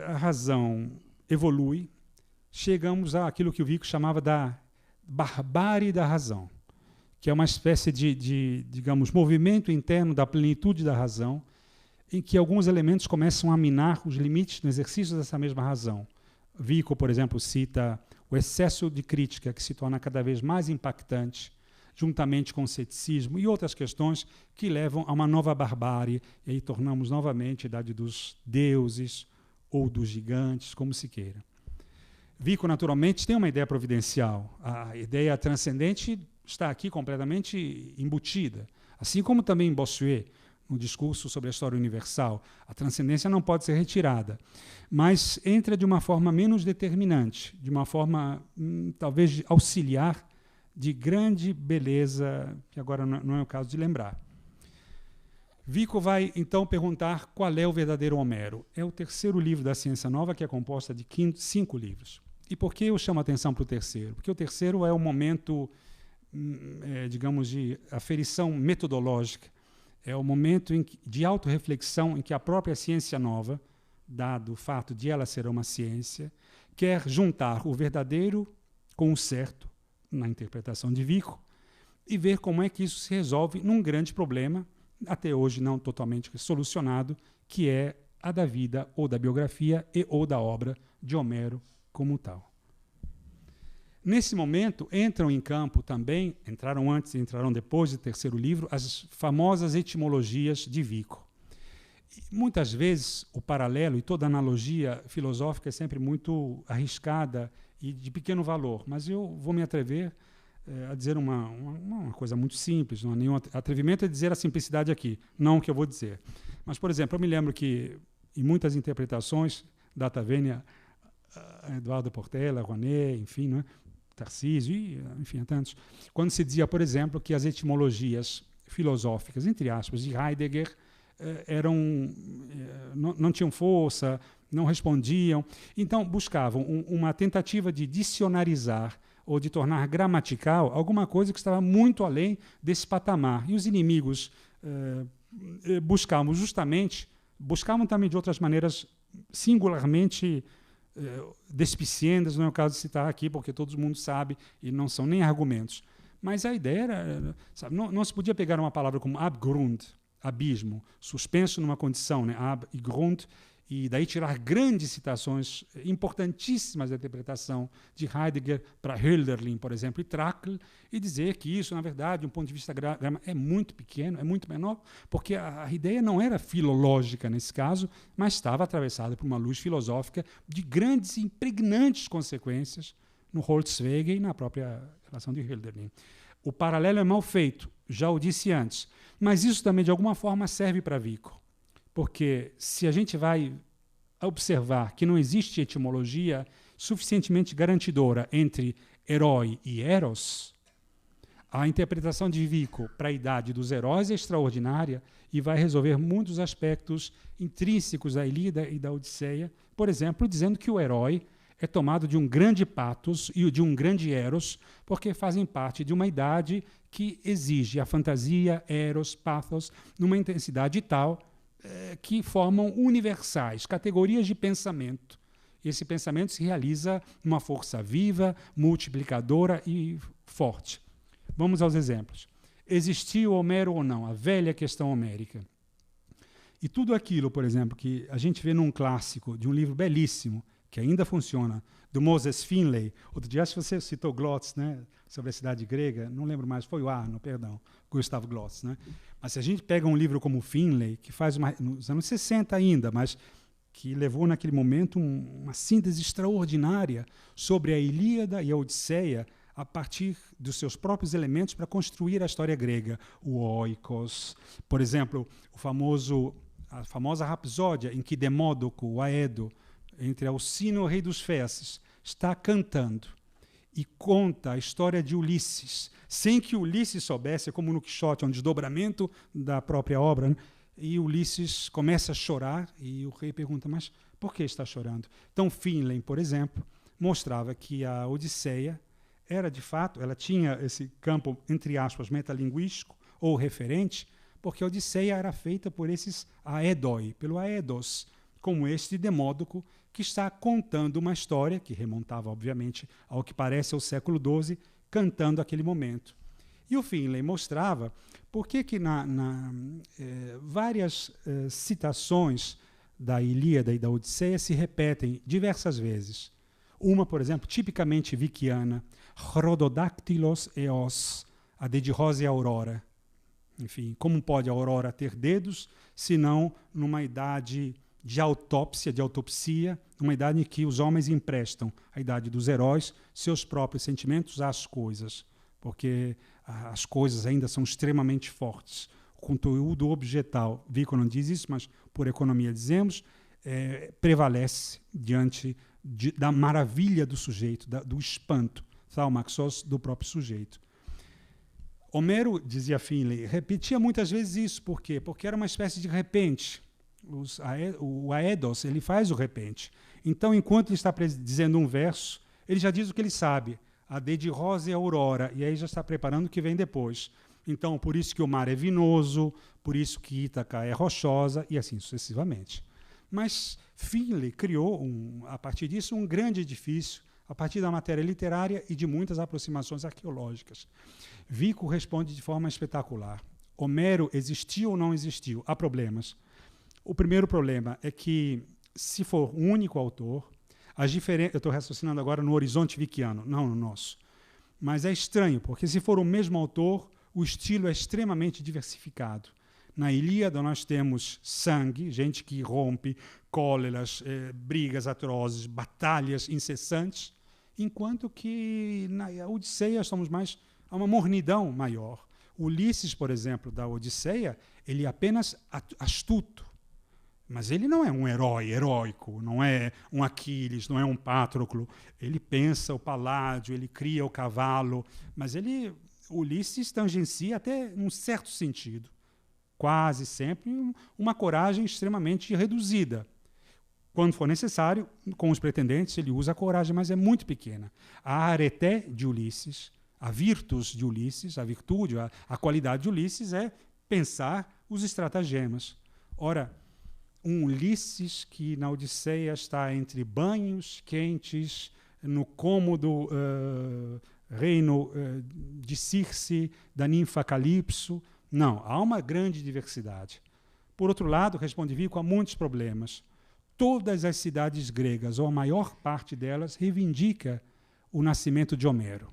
a razão evolui, chegamos àquilo que o Vico chamava da barbárie da razão, que é uma espécie de, digamos, movimento interno da plenitude da razão, em que alguns elementos começam a minar os limites no exercício dessa mesma razão. Vico, por exemplo, cita o excesso de crítica, que se torna cada vez mais impactante, juntamente com o ceticismo e outras questões que levam a uma nova barbárie, e aí tornamos novamente a idade dos deuses ou dos gigantes, como se queira. Vico, naturalmente, tem uma ideia providencial. A ideia transcendente está aqui completamente embutida. Assim como também em Bossuet, no discurso sobre a história universal. A transcendência não pode ser retirada, mas entra de uma forma menos determinante, de uma forma, talvez, auxiliar, de grande beleza, que agora não é o caso de lembrar. Vico vai, então, perguntar qual é o verdadeiro Homero. É o terceiro livro da Ciência Nova, que é composta de 5 livros. E por que eu chamo a atenção para o terceiro? Porque o terceiro é o momento, digamos, de aferição metodológica. É o momento de autorreflexão em que a própria Ciência Nova, dado o fato de ela ser uma ciência, quer juntar o verdadeiro com o certo, na interpretação de Vico, e ver como é que isso se resolve num grande problema, até hoje não totalmente solucionado, que é a da vida ou da biografia e ou da obra de Homero como tal. Nesse momento, entram em campo também, entraram antes e entrarão depois do terceiro livro, as famosas etimologias de Vico. E, muitas vezes, o paralelo e toda analogia filosófica é sempre muito arriscada e de pequeno valor, mas eu vou me atrever a dizer uma coisa muito simples, não há nenhum atrevimento a dizer a simplicidade aqui, não o que eu vou dizer. Mas, por exemplo, eu me lembro que, em muitas interpretações, data venia, Eduardo Portela, Rouanet, enfim, não é? Tarcísio, e, enfim, há tantos, quando se dizia, por exemplo, que as etimologias filosóficas, entre aspas, de Heidegger, não tinham força, não respondiam, então buscavam uma tentativa de dicionarizar ou de tornar gramatical alguma coisa que estava muito além desse patamar. E os inimigos buscavam também de outras maneiras singularmente despiciendas, não é o caso de citar aqui, porque todo mundo sabe e não são nem argumentos. Mas a ideia era, sabe, não se podia pegar uma palavra como Abgrund, abismo, suspenso numa condição, né, ab e grund, e daí tirar grandes citações importantíssimas da interpretação de Heidegger para Hölderlin, por exemplo, e Trakl, e dizer que isso, na verdade, de um ponto de vista é muito pequeno, é muito menor, porque a ideia não era filológica nesse caso, mas estava atravessada por uma luz filosófica de grandes e impregnantes consequências no Holzwege e na própria relação de Hölderlin. O paralelo é mal feito, já o disse antes, mas isso também, de alguma forma, serve para Vico. Porque se a gente vai observar que não existe etimologia suficientemente garantidora entre herói e eros, a interpretação de Vico para a idade dos heróis é extraordinária e vai resolver muitos aspectos intrínsecos da Ilíada e da Odisseia, por exemplo, dizendo que o herói é tomado de um grande patos e de um grande eros, porque fazem parte de uma idade que exige a fantasia, eros, pathos, numa intensidade tal que formam universais, categorias de pensamento. Esse pensamento se realiza numa força viva, multiplicadora e forte. Vamos aos exemplos. Existiu Homero ou não? A velha questão homérica. E tudo aquilo, por exemplo, que a gente vê num clássico de um livro belíssimo, que ainda funciona, do Moses Finlay. Outro dia, acho que você citou Glotz, né, sobre a cidade grega, não lembro mais, foi o Arno, perdão, Gustav Glotz. Né? Mas se a gente pega um livro como Finlay, que faz nos anos 60 ainda, mas que levou naquele momento uma síntese extraordinária sobre a Ilíada e a Odisseia, a partir dos seus próprios elementos para construir a história grega. O oikos, por exemplo, a famosa rapsódia em que Demódoco, o Aedo, entre Alcino e o rei dos Feaces, está cantando. e conta a história de Ulisses, sem que Ulisses soubesse, como no Quixote, um desdobramento da própria obra, né? E Ulisses começa a chorar e o rei pergunta, mas por que está chorando? Então Finlay, por exemplo, mostrava que a Odisseia era, de fato, ela tinha esse campo, entre aspas, metalinguístico ou referente, porque a Odisseia era feita por esses aedoi, pelo Aedos, como este Demódoco, que está contando uma história que remontava, obviamente, ao que parece ao século XII, cantando aquele momento. E o Finlay mostrava por que várias citações da Ilíada e da Odisseia se repetem diversas vezes. Uma, por exemplo, tipicamente vikiana, Rhododactylos eos, a de Rosa e Aurora. Enfim, como pode a Aurora ter dedos, se não numa idade de autópsia, de autopsia, uma idade em que os homens emprestam, a idade dos heróis, seus próprios sentimentos às coisas, porque as coisas ainda são extremamente fortes. O conteúdo objetal, Vico não diz isso, mas por economia dizemos, prevalece diante da maravilha do sujeito, do espanto, thaumaxos, do próprio sujeito. Homero, dizia Finlay, repetia muitas vezes isso. Por quê? Porque era uma espécie de repente. O Aedos, ele faz o repente. Então, enquanto ele está dizendo um verso, ele já diz o que ele sabe. A de Rosa e Aurora. E aí já está preparando o que vem depois. Então, por isso que o mar é vinoso, por isso que Ítaca é rochosa, e assim sucessivamente. Mas Finlay criou, a partir disso, um grande edifício, a partir da matéria literária e de muitas aproximações arqueológicas. Vico responde de forma espetacular. Homero existiu ou não existiu? Há problemas. O primeiro problema é que, se for um único autor, eu estou raciocinando agora no horizonte vikiano, não no nosso. Mas é estranho, porque se for o mesmo autor, o estilo é extremamente diversificado. Na Ilíada nós temos sangue, gente que rompe, cóleras, brigas atrozes, batalhas incessantes, enquanto que na Odisseia somos mais a uma mornidão maior. Ulisses, por exemplo, da Odisseia, ele é apenas astuto, mas ele não é um herói heróico, não é um Aquiles, não é um Patroclo. Ele pensa o paládio, ele cria o cavalo, mas Ulisses tangencia até num certo sentido, quase sempre uma coragem extremamente reduzida. Quando for necessário, com os pretendentes, ele usa a coragem, mas é muito pequena. A areté de Ulisses, a virtus de Ulisses, a virtude, a qualidade de Ulisses é pensar os estratagemas. Ora, um Ulisses que na Odisseia está entre banhos quentes, no cômodo reino de Circe, da ninfa Calipso. Não, há uma grande diversidade. Por outro lado, responde Vico, há muitos problemas. Todas as cidades gregas, ou a maior parte delas, reivindica o nascimento de Homero.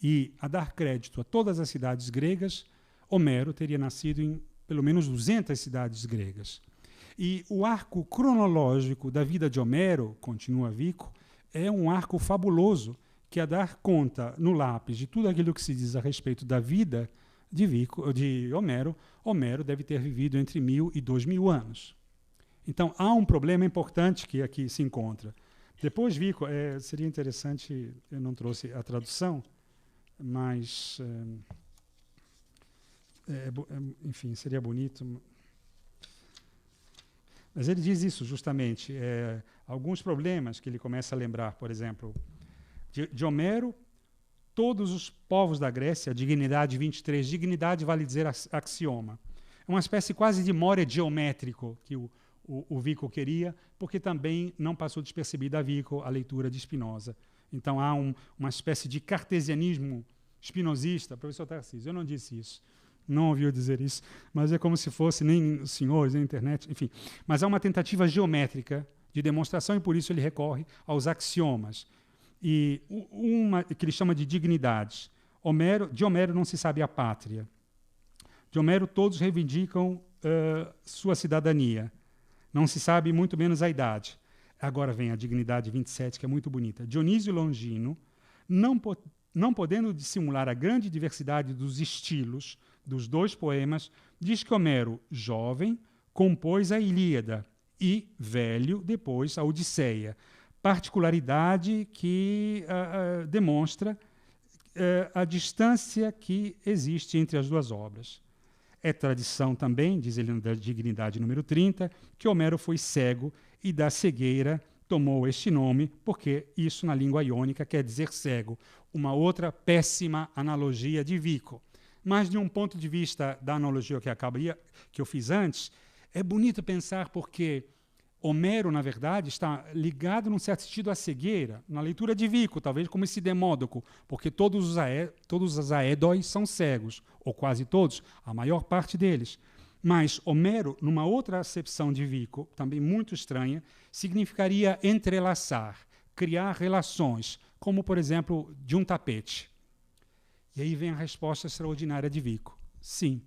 E, a dar crédito a todas as cidades gregas, Homero teria nascido em pelo menos 200 cidades gregas. E o arco cronológico da vida de Homero, continua Vico, é um arco fabuloso que, a dar conta no lápis de tudo aquilo que se diz a respeito da vida de Homero, Homero deve ter vivido entre 1000 e 2000 anos. Então, há um problema importante que aqui se encontra. Depois, Vico, seria interessante, eu não trouxe a tradução, mas, enfim, seria bonito. Mas ele diz isso justamente, alguns problemas que ele começa a lembrar, por exemplo, de Homero, todos os povos da Grécia, dignidade 23, dignidade vale dizer axioma. É uma espécie quase de more geométrico que o Vico queria, porque também não passou despercebida a Vico a leitura de Spinoza. Então há uma espécie de cartesianismo spinozista. Professor Tarcísio, eu não disse isso, não ouviu dizer isso, mas é como se fosse, nem os senhores, nem a internet, enfim. Mas há uma tentativa geométrica de demonstração e por isso ele recorre aos axiomas. E uma que ele chama de dignidades. De Homero não se sabe a pátria. De Homero todos reivindicam sua cidadania. Não se sabe muito menos a idade. Agora vem a dignidade 27, que é muito bonita. Dionísio Longino, não podendo dissimular a grande diversidade dos estilos dos dois poemas, diz que Homero, jovem, compôs a Ilíada e, velho, depois a Odisseia, particularidade que demonstra a distância que existe entre as duas obras. É tradição também, diz ele na Dignidade número 30, que Homero foi cego e da cegueira tomou este nome, porque isso na língua iônica quer dizer cego. Uma outra péssima analogia de Vico. Mas de um ponto de vista da analogia que eu fiz antes, é bonito pensar porque Homero, na verdade, está ligado, num certo sentido, à cegueira, na leitura de Vico, talvez como esse Demódoco, porque todos os aédoi são cegos, ou quase todos, a maior parte deles. Mas Homero, numa outra acepção de Vico, também muito estranha, significaria entrelaçar, criar relações, como, por exemplo, de um tapete. E aí vem a resposta extraordinária de Vico. Sim,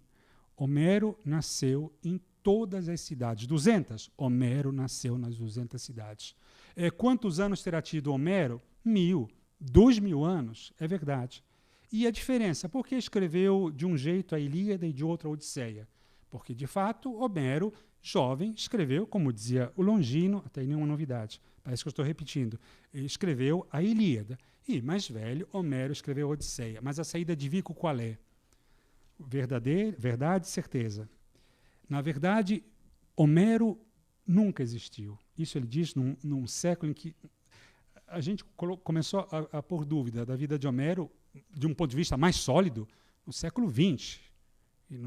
Homero nasceu em todas as cidades. 200? Homero nasceu nas 200 cidades. Quantos anos terá tido Homero? 1000. 2000 anos, é verdade. E a diferença? Por que escreveu de um jeito a Ilíada e de outro a Odisseia? Porque, de fato, Homero, jovem, escreveu, como dizia o Longino, até nenhuma novidade, parece que eu estou repetindo, ele escreveu a Ilíada. E, mais velho, Homero escreveu a Odisseia. Mas a saída de Vico qual é? Verdade, certeza. Na verdade, Homero nunca existiu. Isso ele diz num século em que a gente começou a pôr dúvida da vida de Homero, de um ponto de vista mais sólido, no século XX. E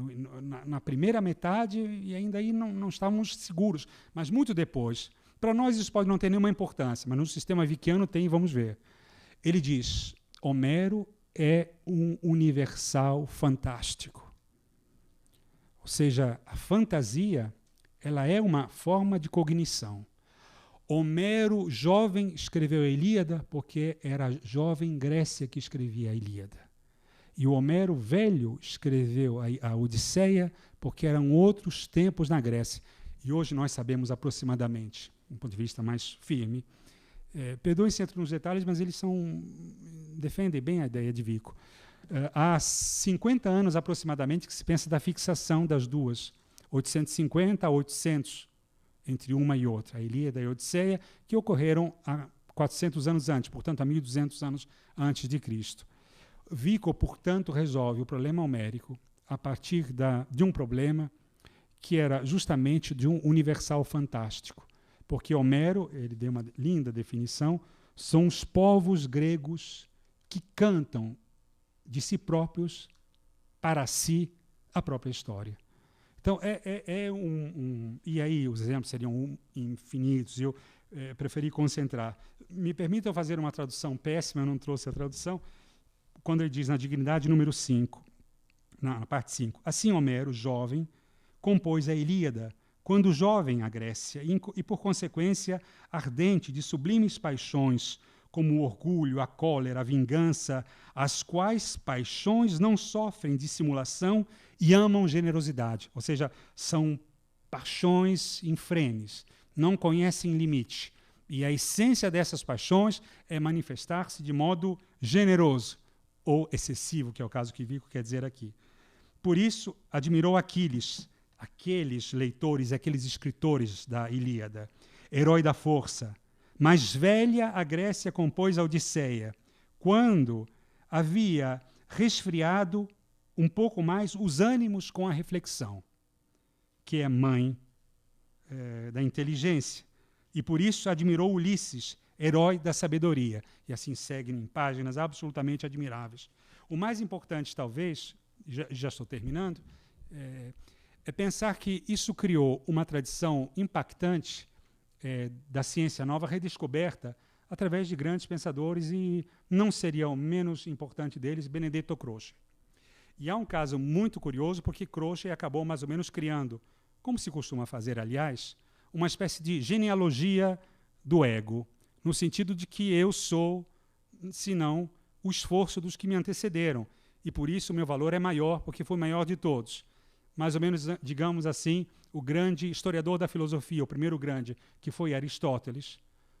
na primeira metade, e ainda aí não estávamos seguros, mas muito depois. Para nós isso pode não ter nenhuma importância, mas no sistema vickiano tem, vamos ver. Ele diz, Homero é um universal fantástico. Ou seja, a fantasia ela é uma forma de cognição. Homero, jovem, escreveu a Ilíada porque era a jovem Grécia que escrevia a Ilíada. E o Homero, velho, escreveu a Odisseia porque eram outros tempos na Grécia. E hoje nós sabemos aproximadamente, do ponto de vista mais firme. Perdoem se entro nos detalhes, mas eles defendem bem a ideia de Vico. Há 50 anos aproximadamente que se pensa da fixação das duas, 850 a 800, entre uma e outra, a Ilíada e a Odisseia, que ocorreram há 400 anos antes, portanto, há 1200 anos antes de Cristo. Vico, portanto, resolve o problema homérico a partir de um problema que era justamente de um universal fantástico, porque Homero, ele deu uma linda definição, são os povos gregos que cantam de si próprios, para si, a própria história. Então, e aí os exemplos seriam infinitos, eu preferi concentrar. Me permitam fazer uma tradução péssima, eu não trouxe a tradução, quando ele diz na Dignidade número 5, na parte 5, assim Homero, jovem, compôs a Ilíada, quando jovem a Grécia, e por consequência ardente de sublimes paixões, como o orgulho, a cólera, a vingança, as quais paixões não sofrem dissimulação e amam generosidade. Ou seja, são paixões infrenes, não conhecem limite. E a essência dessas paixões é manifestar-se de modo generoso ou excessivo, que é o caso que Vico quer dizer aqui. Por isso, admirou Aquiles, aqueles leitores, aqueles escritores da Ilíada, herói da força. Mais velha a Grécia compôs a Odisseia, quando havia resfriado um pouco mais os ânimos com a reflexão, que é mãe da inteligência. E por isso admirou Ulisses, herói da sabedoria. E assim segue em páginas absolutamente admiráveis. O mais importante, talvez, já estou terminando, é pensar que isso criou uma tradição impactante da ciência nova redescoberta através de grandes pensadores, e não seria o menos importante deles, Benedetto Croce. E há um caso muito curioso, porque Croce acabou mais ou menos criando, como se costuma fazer, aliás, uma espécie de genealogia do ego, no sentido de que eu sou, senão, o esforço dos que me antecederam, e por isso o meu valor é maior, porque foi o maior de todos. Mais ou menos, digamos assim, o grande historiador da filosofia, o primeiro grande, que foi Aristóteles,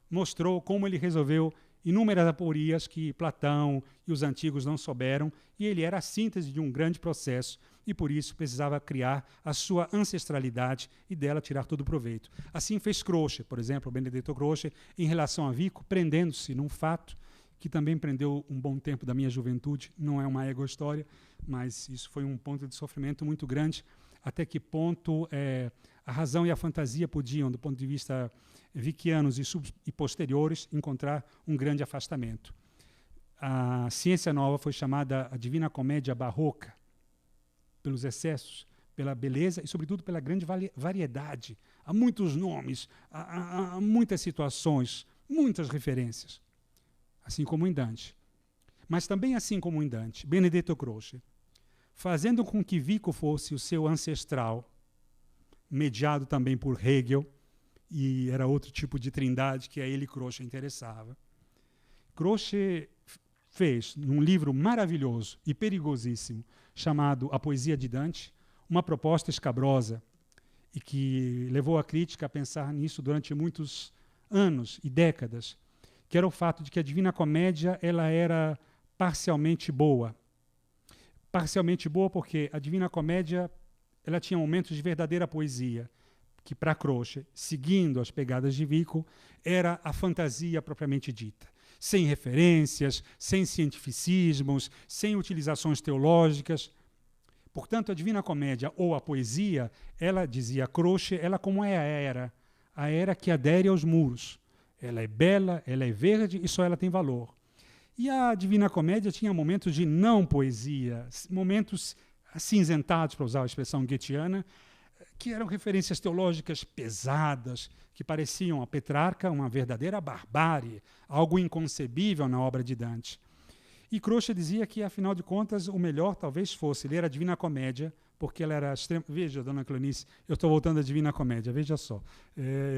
mostrou como ele resolveu inúmeras aporias que Platão e os antigos não souberam, e ele era a síntese de um grande processo, e por isso precisava criar a sua ancestralidade e dela tirar todo o proveito. Assim fez Croce, por exemplo, Benedetto Croce, em relação a Vico, prendendo-se num fato que também prendeu um bom tempo da minha juventude, não é uma ego-história, mas isso foi um ponto de sofrimento muito grande, até que ponto a razão e a fantasia podiam, do ponto de vista vickianos e posteriores, encontrar um grande afastamento. A ciência nova foi chamada a Divina Comédia Barroca, pelos excessos, pela beleza e, sobretudo, pela grande variedade. Há muitos nomes, há muitas situações, muitas referências, assim como em Dante. Mas também assim como em Dante, Benedetto Croce, fazendo com que Vico fosse o seu ancestral, mediado também por Hegel, e era outro tipo de trindade que a ele Croce interessava. Croce fez, num livro maravilhoso e perigosíssimo, chamado A Poesia de Dante, uma proposta escabrosa e que levou a crítica a pensar nisso durante muitos anos e décadas, que era o fato de que a Divina Comédia ela era parcialmente boa. Parcialmente boa porque a Divina Comédia ela tinha momentos de verdadeira poesia, que para Croce, seguindo as pegadas de Vico, era a fantasia propriamente dita. Sem referências, sem cientificismos, sem utilizações teológicas. Portanto, a Divina Comédia, ou a poesia, ela, dizia Croce, ela como é a era que adere aos muros. Ela é bela, ela é verde e só ela tem valor. E a Divina Comédia tinha momentos de não poesia, momentos acinzentados, para usar a expressão goetheana, que eram referências teológicas pesadas, que pareciam a Petrarca uma verdadeira barbárie, algo inconcebível na obra de Dante. E Croce dizia que, afinal de contas, o melhor talvez fosse ler a Divina Comédia, porque ela era extrema... Veja, dona Cleonice, eu estou voltando à Divina Comédia, veja só.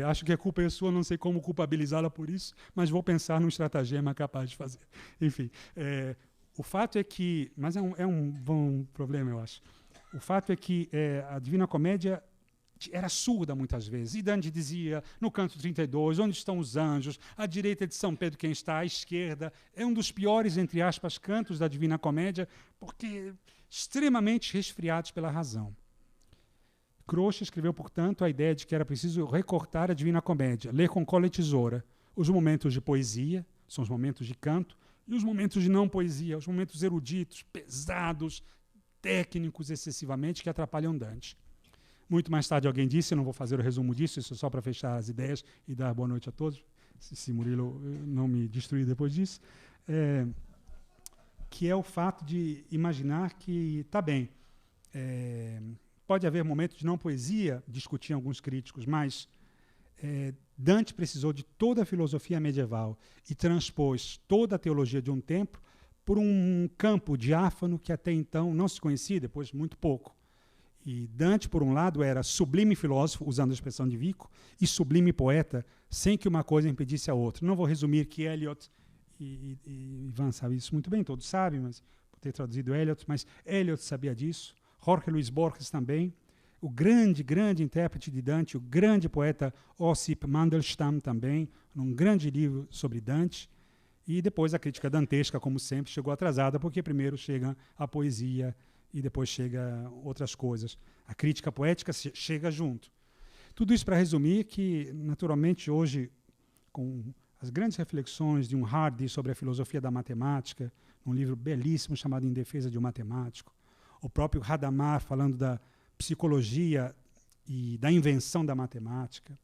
Acho que a culpa é sua, não sei como culpabilizá-la por isso, mas vou pensar num estratagema capaz de fazer. Enfim, o fato é que... Mas é um bom problema, eu acho. O fato é que a Divina Comédia era surda muitas vezes. E Dante dizia, no canto 32, onde estão os anjos? À direita de São Pedro quem está? À esquerda. É um dos piores, entre aspas, cantos da Divina Comédia, porque extremamente resfriados pela razão. Croce escreveu, portanto, a ideia de que era preciso recortar a Divina Comédia, ler com cola e tesoura. Os momentos de poesia, são os momentos de canto, e os momentos de não poesia, os momentos eruditos, pesados, técnicos excessivamente, que atrapalham Dante. Muito mais tarde alguém disse, eu não vou fazer o resumo disso, isso é só para fechar as ideias e dar boa noite a todos, se Murilo não me destruir depois disso, que é o fato de imaginar que, tá bem, pode haver momentos de não poesia, discutiam alguns críticos, mas Dante precisou de toda a filosofia medieval e transpôs toda a teologia de um tempo por um campo diáfano que até então não se conhecia, depois muito pouco. E Dante, por um lado, era sublime filósofo, usando a expressão de Vico, e sublime poeta, sem que uma coisa impedisse a outra. Não vou resumir que Eliot, e Ivan sabe isso muito bem, todos sabem, mas por ter traduzido Eliot, mas Eliot sabia disso, Jorge Luis Borges também, o grande, grande intérprete de Dante, o grande poeta Ossip Mandelstam também, num grande livro sobre Dante, e depois a crítica dantesca, como sempre, chegou atrasada, porque primeiro chega a poesia e depois chega outras coisas. A crítica poética chega junto. Tudo isso para resumir que, naturalmente, hoje, com as grandes reflexões de um Hardy sobre a filosofia da matemática, um livro belíssimo chamado Em Defesa de um Matemático, o próprio Hadamard falando da psicologia e da invenção da matemática,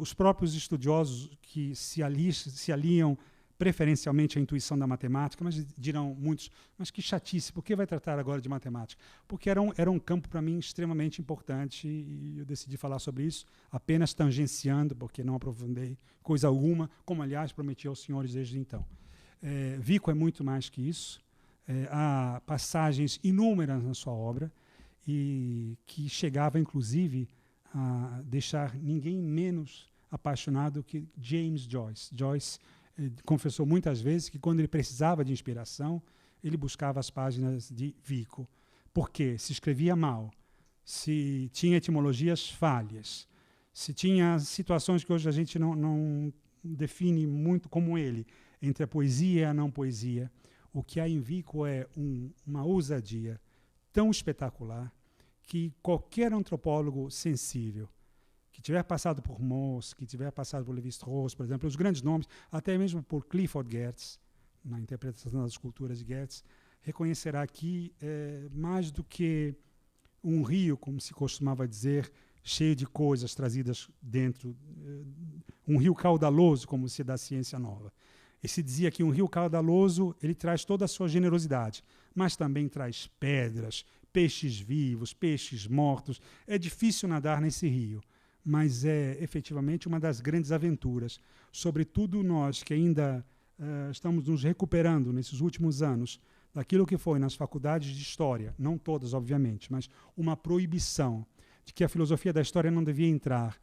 os próprios estudiosos que se aliam preferencialmente a intuição da matemática, mas dirão muitos, mas que chatice, por que vai tratar agora de matemática? Porque era um campo para mim extremamente importante e eu decidi falar sobre isso, apenas tangenciando, porque não aprofundei coisa alguma, como aliás prometi aos senhores desde então. Vico é muito mais que isso, há passagens inúmeras na sua obra e que chegava inclusive a deixar ninguém menos apaixonado que James Joyce. Joyce confessou muitas vezes que quando ele precisava de inspiração, ele buscava as páginas de Vico. Por quê? Se escrevia mal, se tinha etimologias falhas, se tinha situações que hoje a gente não define muito como ele. entre a poesia e a não poesia, o que há em Vico é uma ousadia tão espetacular que qualquer antropólogo sensível que tiver passado por Mauss, que tiver passado por Lévi-Strauss, por exemplo, os grandes nomes, até mesmo por Clifford Geertz, na interpretação das esculturas de Geertz, reconhecerá que mais do que um rio, como se costumava dizer, cheio de coisas trazidas dentro, um rio caudaloso, como se da ciência nova. E se dizia que um rio caudaloso ele traz toda a sua generosidade, mas também traz pedras, peixes vivos, peixes mortos. É difícil nadar nesse rio, mas é efetivamente uma das grandes aventuras. Sobretudo nós que ainda estamos nos recuperando nesses últimos anos daquilo que foi nas faculdades de História, não todas, obviamente, mas uma proibição de que a filosofia da história não devia entrar,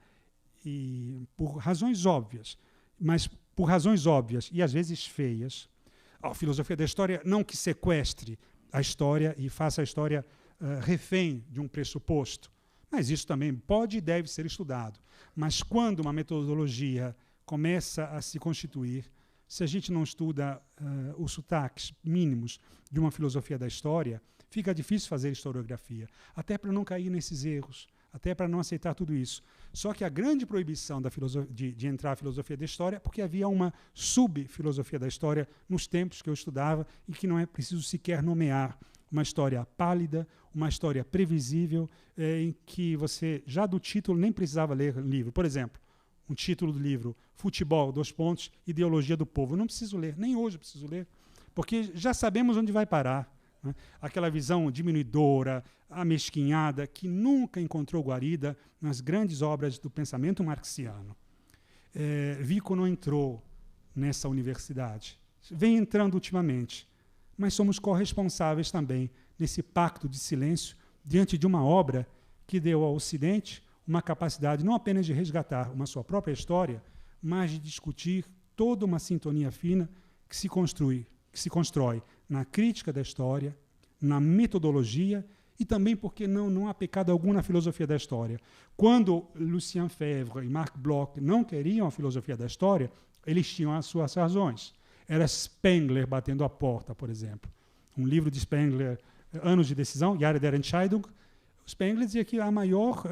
e por razões óbvias, mas por razões óbvias e às vezes feias, a filosofia da história não que sequestre a história e faça a história refém de um pressuposto, mas isso também pode e deve ser estudado. Mas quando uma metodologia começa a se constituir, se a gente não estuda os sotaques mínimos de uma filosofia da história, fica difícil fazer historiografia, até para não cair nesses erros, até para não aceitar tudo isso. Só que a grande proibição de entrar a filosofia da história, porque havia uma sub-filosofia da história nos tempos que eu estudava e que não é preciso sequer nomear. Uma história pálida, uma história previsível, em que você, já do título, nem precisava ler o livro. Por exemplo, um título do livro, Futebol, : Ideologia do Povo. Eu não preciso ler, nem hoje eu preciso ler, porque já sabemos onde vai parar. Né? Aquela visão diminuidora, amesquinhada, que nunca encontrou guarida nas grandes obras do pensamento marxiano. Vico não entrou nessa universidade. Vem entrando ultimamente, mas somos corresponsáveis também nesse pacto de silêncio diante de uma obra que deu ao Ocidente uma capacidade não apenas de resgatar uma sua própria história, mas de discutir toda uma sintonia fina que se constrói na crítica da história, na metodologia e também, porque não há pecado algum na filosofia da história. Quando Lucien Febvre e Marc Bloch não queriam a filosofia da história, eles tinham as suas razões. Era Spengler batendo a porta, por exemplo. Um livro de Spengler, Anos de Decisão, Jahre der Entscheidung. Spengler dizia que a maior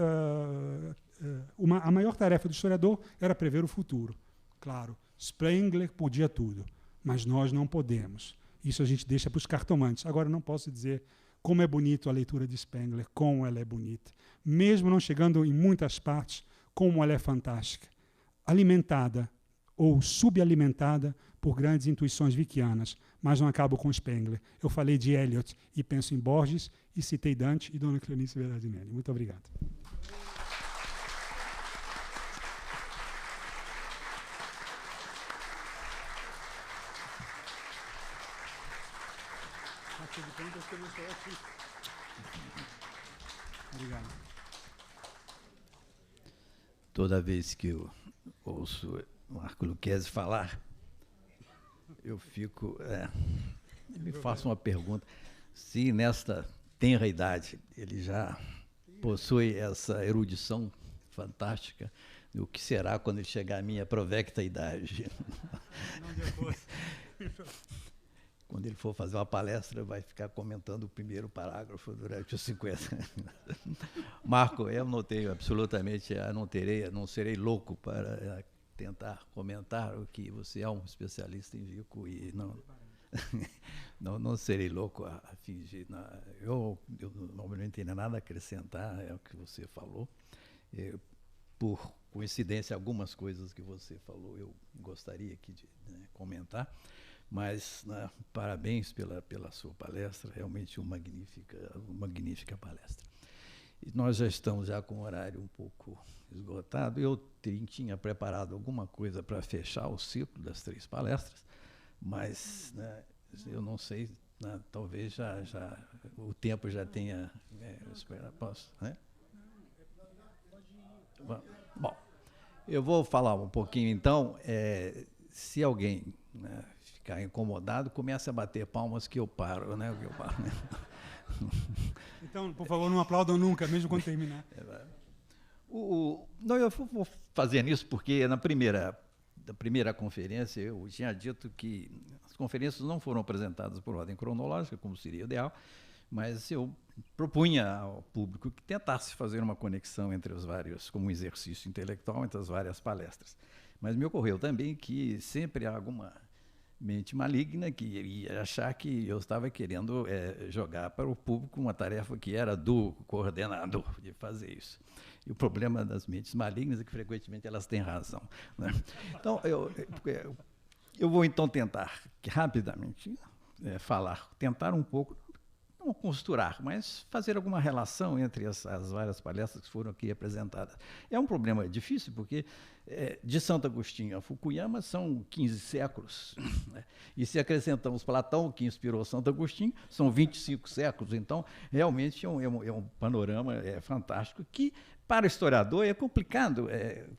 tarefa do historiador era prever o futuro. Claro, Spengler podia tudo, mas nós não podemos. Isso a gente deixa para os cartomantes. Agora, não posso dizer como é bonito a leitura de Spengler, como ela é bonita. Mesmo não chegando em muitas partes, como ela é fantástica. Alimentada ou subalimentada por grandes intuições vickianas, mas não acabo com Spengler. Eu falei de Eliot e penso em Borges, e citei Dante e Dona Cleonice Berardinelli. Muito obrigado. Obrigado. Toda vez que eu ouço Marco Lucchesi falar, eu fico... me faço uma pergunta. Se nesta tenra idade ele já possui essa erudição fantástica, o que será quando ele chegar à minha provecta idade? Não depois. Quando ele for fazer uma palestra, vai ficar comentando o primeiro parágrafo durante os 50 anos. Marco, eu notei absolutamente, não serei louco para tentar comentar o que você é um especialista em Vico e não serei louco a fingir. Eu não tenho nada a acrescentar ao que você falou. Por coincidência, algumas coisas que você falou eu gostaria aqui de comentar. Mas parabéns pela sua palestra, realmente uma magnífica palestra. E nós já estamos com o horário um pouco esgotado. Eu tinha preparado alguma coisa para fechar o ciclo das 3 palestras, mas eu não sei, talvez já o tempo já tenha... posso? Né? Bom, eu vou falar um pouquinho então. Se alguém ficar incomodado, comece a bater palmas que eu paro, né? Então, por favor, não aplaudam nunca, mesmo quando terminar. Não, eu vou fazer isso porque na primeira da primeira conferência, eu tinha dito que as conferências não foram apresentadas por ordem cronológica, como seria ideal, mas eu propunha ao público que tentasse fazer uma conexão entre os vários, como um exercício intelectual, entre as várias palestras. Mas me ocorreu também que sempre há alguma mente maligna que iria achar que eu estava querendo jogar para o público uma tarefa que era do coordenador de fazer isso. E o problema das mentes malignas é que frequentemente elas têm razão, né? Então, eu vou então tentar rapidamente tentar um pouco, não costurar, mas fazer alguma relação entre as várias palestras que foram aqui apresentadas. É um problema difícil, porque de Santo Agostinho a Fukuyama são 15 séculos, né? E se acrescentamos Platão, que inspirou Santo Agostinho, são 25 séculos. Então, realmente é um panorama fantástico que, para o historiador, é complicado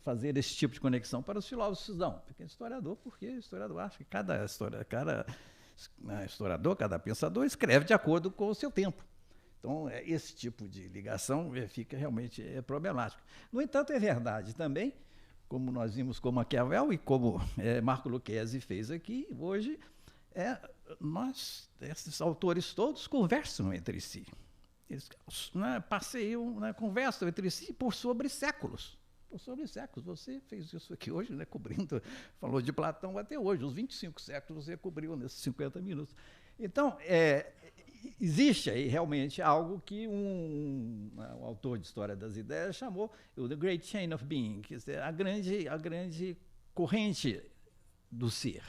fazer esse tipo de conexão. Para os filósofos, não. Porque o historiador acha que cada historiador, cada pensador escreve de acordo com o seu tempo. Então, esse tipo de ligação fica realmente problemático. No entanto, é verdade também, como nós vimos com Maquiavel e como Marco Lucchesi fez aqui, hoje esses autores todos conversam entre si. Eles passeiam, conversam entre si sobre séculos. Você fez isso aqui hoje, falou de Platão até hoje, os 25 séculos você cobriu nesses 50 minutos. Então, existe aí realmente algo que um autor de História das Ideias chamou o The Great Chain of Being, quer dizer, a grande corrente do ser,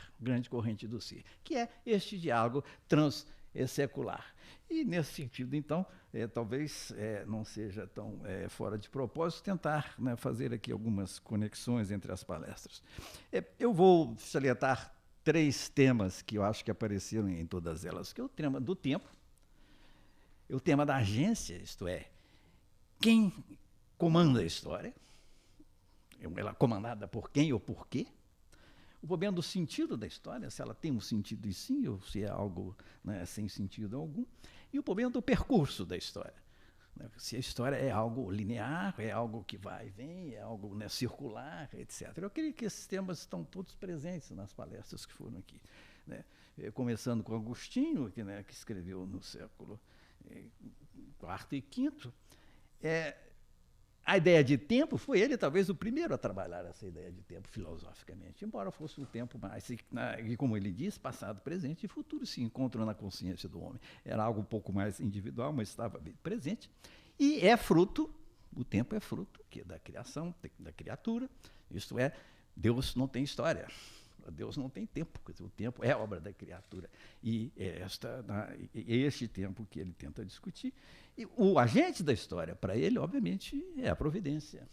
que é este diálogo transsecular. E, nesse sentido, então, talvez não seja tão fora de propósito tentar fazer aqui algumas conexões entre as palestras. Eu vou salientar 3 temas que eu acho que apareceram em todas elas, que é o tema do tempo, o tema da agência, isto é, quem comanda a história, ela é comandada por quem ou por quê, o problema do sentido da história, se ela tem um sentido e sim, ou se é algo sem sentido algum, e o problema do percurso da história. Se a história é algo linear, é algo que vai e vem, é algo circular, etc. Eu creio que esses temas estão todos presentes nas palestras que foram aqui, né? Começando com Agostinho, que escreveu no século IV e V. A ideia de tempo foi ele, talvez, o primeiro a trabalhar essa ideia de tempo filosoficamente, embora fosse um tempo mais, e como ele diz, passado, presente e futuro se encontram na consciência do homem. Era algo um pouco mais individual, mas estava bem presente. E o tempo é fruto da criação, da criatura, isto é, Deus não tem história. Deus não tem tempo, o tempo é obra da criatura. E este tempo que ele tenta discutir. E o agente da história, para ele, obviamente, é a providência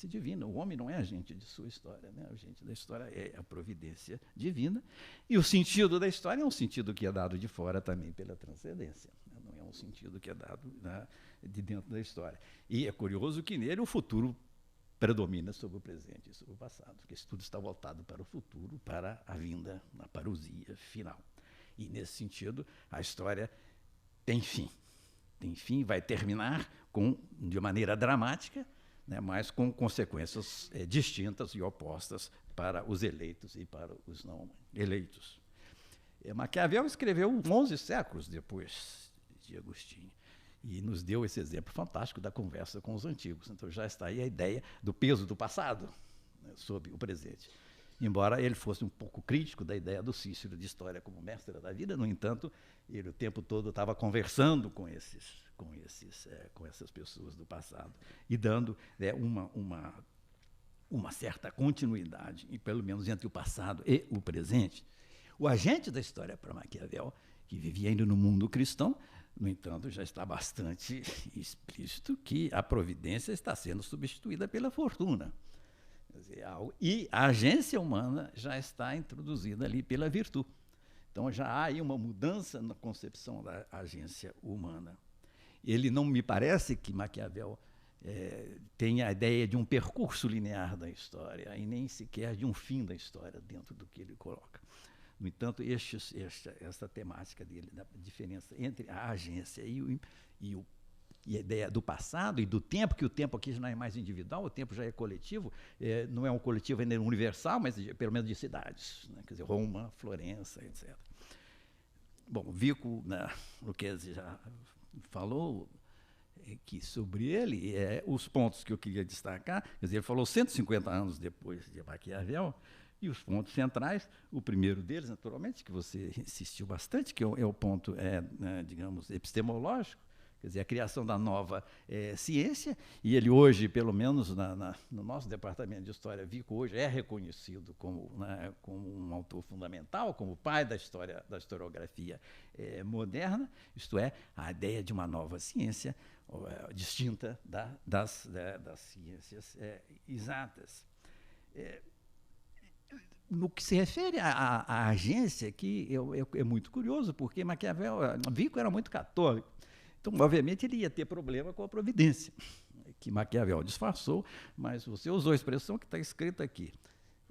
divina. O homem não é agente de sua história, né? O agente da história é a providência divina. E o sentido da história é um sentido que é dado de fora também pela transcendência. Não é um sentido que é dado de dentro da história. E é curioso que nele o futuro predomina sobre o presente e sobre o passado, porque isso tudo está voltado para o futuro, para a vinda, a parousia final. E, nesse sentido, a história tem fim. Vai terminar de maneira dramática, mas com consequências distintas e opostas para os eleitos e para os não eleitos. Maquiavel escreveu 11 séculos depois de Agostinho. E nos deu esse exemplo fantástico da conversa com os antigos. Então já está aí a ideia do peso do passado sobre o presente. Embora ele fosse um pouco crítico da ideia do Cícero de história como mestre da vida, no entanto, ele o tempo todo estava conversando com essas pessoas do passado e dando uma certa continuidade, e pelo menos entre o passado e o presente. O agente da história para Maquiavel, que vivia ainda no mundo cristão, no entanto, já está bastante explícito que a providência está sendo substituída pela fortuna. Quer dizer, e a agência humana já está introduzida ali pela virtude. Então, já há aí uma mudança na concepção da agência humana. Ele não me parece que Maquiavel tenha a ideia de um percurso linear da história e nem sequer de um fim da história dentro do que ele coloca. No entanto, essa temática dele, da diferença entre a agência e e a ideia do passado e do tempo, que o tempo aqui já não é mais individual, o tempo já é coletivo, não é um coletivo ainda universal, mas pelo menos de cidades, né? Quer dizer, Roma, Florença, etc. Bom, Vico, né, o que já falou que sobre ele, os pontos que eu queria destacar, quer dizer, ele falou 150 anos depois de Maquiavel, e os pontos centrais, o primeiro deles, naturalmente, que você insistiu bastante, que é o ponto, né, digamos, epistemológico, quer dizer, a criação da nova ciência, e ele hoje, pelo menos no nosso departamento de História, Vico hoje é reconhecido como, né, como um autor fundamental, como pai da história, da historiografia moderna, isto é, a ideia de uma nova ciência distinta das ciências exatas. No que se refere à agência, que é muito curioso, porque Vico era muito católico. Então, obviamente, ele ia ter problema com a providência, que Maquiavel disfarçou, mas você usou a expressão que está escrita aqui.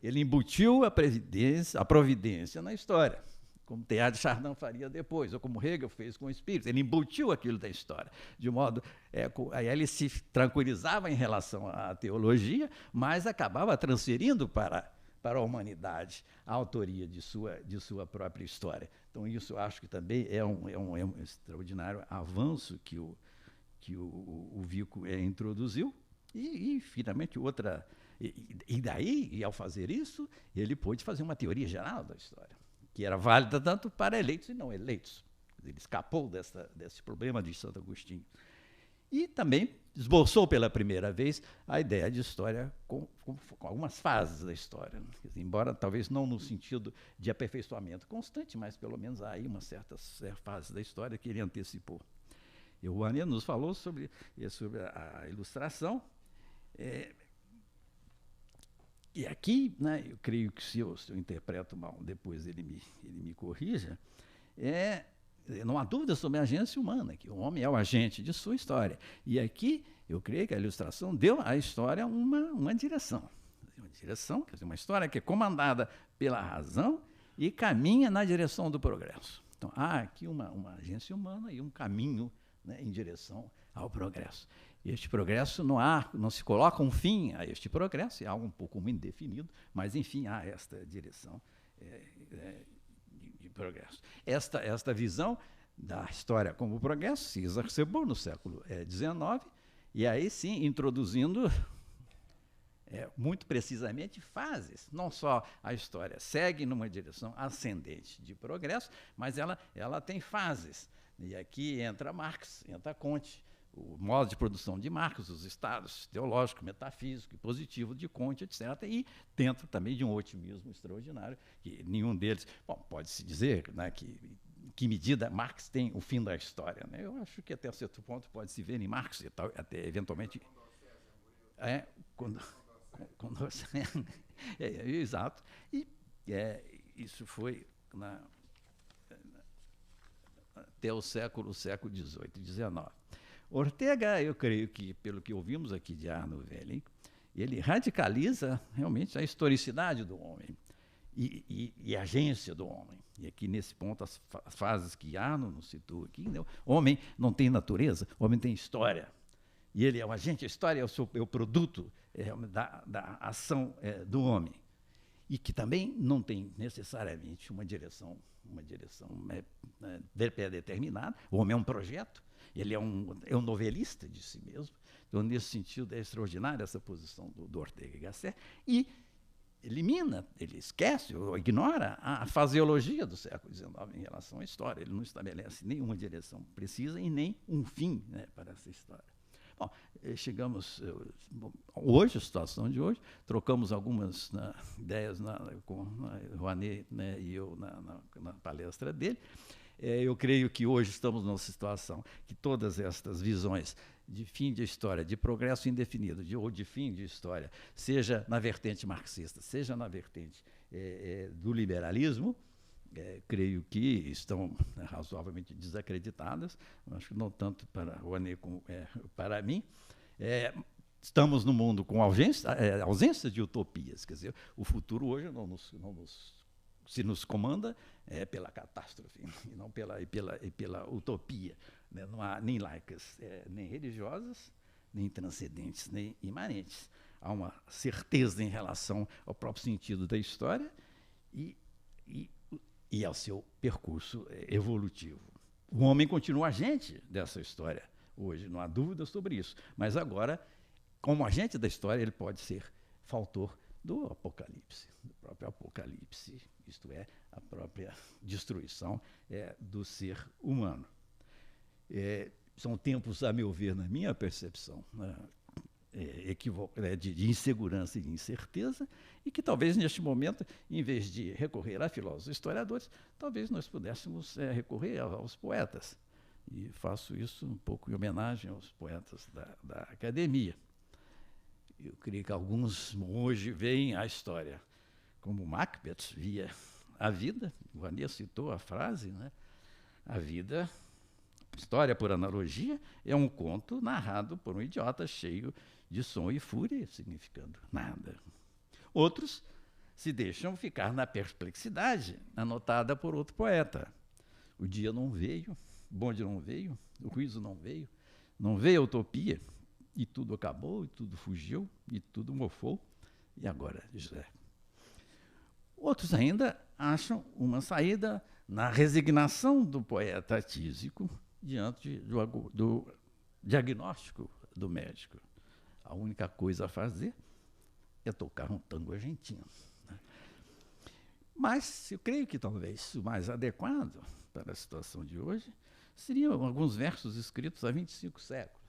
Ele embutiu a providência na história, como Teilhard de Chardin faria depois, ou como Hegel fez com o espírito. Ele embutiu aquilo da história, de modo... aí ele se tranquilizava em relação à teologia, mas acabava transferindo para a humanidade a autoria de sua própria história. Então, isso eu acho que também é um extraordinário avanço que o Vico introduziu. E, finalmente, outra... E daí, e ao fazer isso, ele pôde fazer uma teoria geral da história, que era válida tanto para eleitos e não eleitos. Ele escapou desse problema de Santo Agostinho. E também esboçou pela primeira vez a ideia de história com algumas fases da história. Dizer, embora talvez não no sentido de aperfeiçoamento constante, mas pelo menos há aí uma certa fase da história que ele antecipou. E o Rouanet nos falou sobre a ilustração. E aqui, né, eu creio que se eu interpreto mal, depois ele me corrija, não há dúvida sobre a agência humana, que o homem é o agente de sua história. E aqui, eu creio que a ilustração deu à história uma direção. Uma direção, quer dizer, uma história que é comandada pela razão e caminha na direção do progresso. Então, há aqui uma agência humana e um caminho, né, em direção ao progresso. Este progresso não se coloca um fim a este progresso, é algo um pouco indefinido, mas, enfim, há esta direção de progresso. Esta visão da história como progresso se exacerbou no século XIX, e aí sim introduzindo muito precisamente fases. Não só a história segue numa direção ascendente de progresso, mas ela tem fases. E aqui entra Marx, entra Comte, o modo de produção de Marx, os estados teológico, metafísico e positivo de Comte, etc. E dentro também de um otimismo extraordinário, que nenhum deles... Bom, pode-se dizer, né, que medida Marx tem o fim da história, né? Eu acho que até certo ponto pode-se ver em Marx, e tal, até eventualmente... Exato. E isso foi até o século XVIII e XIX. Ortega, eu creio que, pelo que ouvimos aqui de Arno Welling, ele radicaliza realmente a historicidade do homem e a agência do homem. E aqui, nesse ponto, as fases que Arno nos citou aqui, né? O homem não tem natureza, o homem tem história. E ele é um agente, a história é o produto da ação do homem. E que também não tem necessariamente uma direção pré-determinada. O homem é um projeto, ele é um novelista de si mesmo. Então, nesse sentido, é extraordinária essa posição do Ortega y Gasset. E ele esquece ou ignora a faseologia do século XIX em relação à história. Ele não estabelece nenhuma direção precisa e nem um fim, né, para essa história. Bom, chegamos hoje, a situação de hoje, trocamos algumas ideias com Rouanet, né, e eu na palestra dele. Eu creio que hoje estamos numa situação que todas estas visões de fim de história, de progresso indefinido, ou de fim de história, seja na vertente marxista, seja na vertente do liberalismo, creio que estão razoavelmente desacreditadas, acho que não tanto para Rouanet como para mim. Estamos num mundo com ausência de utopias, quer dizer, o futuro hoje não nos se nos comanda é pela catástrofe, e não pela utopia. Né? Não há nem laicas, nem religiosas, nem transcendentes, nem imanentes. Há uma certeza em relação ao próprio sentido da história e ao seu percurso evolutivo. O homem continua agente dessa história hoje, não há dúvida sobre isso. Mas agora, como agente da história, ele pode ser fautor do Apocalipse, do próprio Apocalipse, isto é, a própria destruição do ser humano. São tempos, a meu ver, na minha percepção, de insegurança e de incerteza, e que talvez neste momento, em vez de recorrer a filósofos e historiadores, talvez nós pudéssemos recorrer aos poetas. E faço isso um pouco em homenagem aos poetas da academia. Eu creio que alguns hoje veem a história como Macbeth via a vida. O Vanier citou a frase, né? A vida, história por analogia, é um conto narrado por um idiota cheio de som e fúria, significando nada. Outros se deixam ficar na perplexidade, anotada por outro poeta. O dia não veio, o bonde não veio, o juízo não veio a utopia, e tudo acabou, e tudo fugiu, e tudo mofou, e agora, José? Outros ainda acham uma saída na resignação do poeta tísico diante do diagnóstico do médico. A única coisa a fazer é tocar um tango argentino. Né? Mas eu creio que talvez o mais adequado para a situação de hoje seriam alguns versos escritos há 25 séculos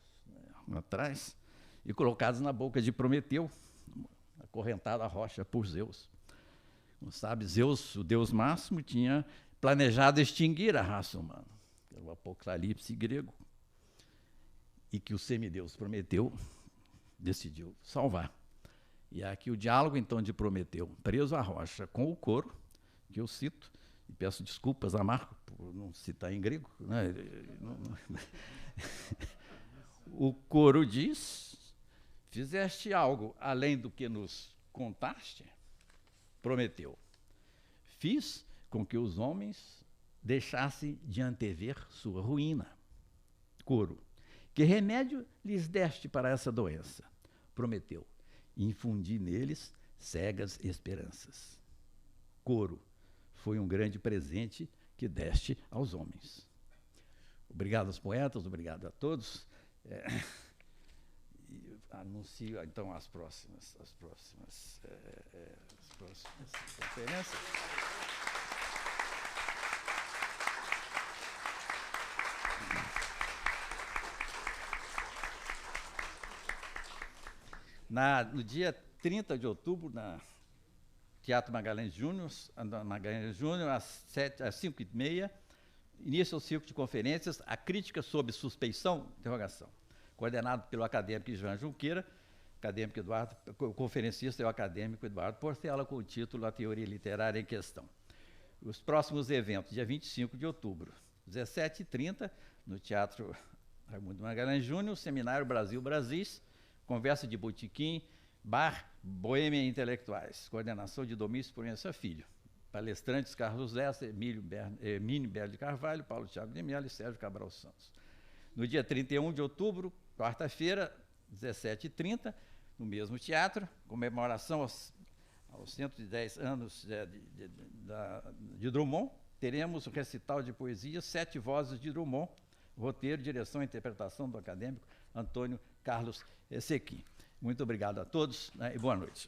atrás e colocados na boca de Prometeu, acorrentado à rocha por Zeus. Como sabe, Zeus, o deus máximo, tinha planejado extinguir a raça humana, pelo Apocalipse grego, e que o semideus Prometeu decidiu salvar. E aqui o diálogo, então, de Prometeu, preso à rocha com o coro, que eu cito, e peço desculpas a Marco por não citar em grego, né? O coro diz: fizeste algo além do que nos contaste? Prometeu: fiz com que os homens deixassem de antever sua ruína. Coro: que remédio lhes deste para essa doença? Prometeu: infundi neles cegas esperanças. Coro: foi um grande presente que deste aos homens. Obrigado aos poetas, obrigado a todos. E anuncio então as próximas conferências. No dia 30 de outubro, na Teatro Magalhães Júnior, às 5h30, inicia o ciclo de conferências, a crítica sob suspeição, interrogação, coordenado pelo acadêmico Ivan Junqueira, o conferencista é o acadêmico Eduardo Portela, com o título A Teoria Literária em Questão. Os próximos eventos, dia 25 de outubro, 17h30, no Teatro Raimundo Magalhães Júnior, Seminário Brasil-Brasis, conversa de botequim, bar Boêmia Intelectuais, coordenação de Domício Proença Filho. Palestrantes Carlos Lessa, Emílio Berli de Carvalho, Paulo Thiago de Mello e Sérgio Cabral Santos. No dia 31 de outubro, quarta-feira, 17h30, no mesmo teatro, comemoração aos 110 anos de Drummond, teremos o recital de poesia Sete Vozes de Drummond, roteiro, direção e interpretação do acadêmico Antônio Carlos Sequim. Muito obrigado a todos, né, e boa noite.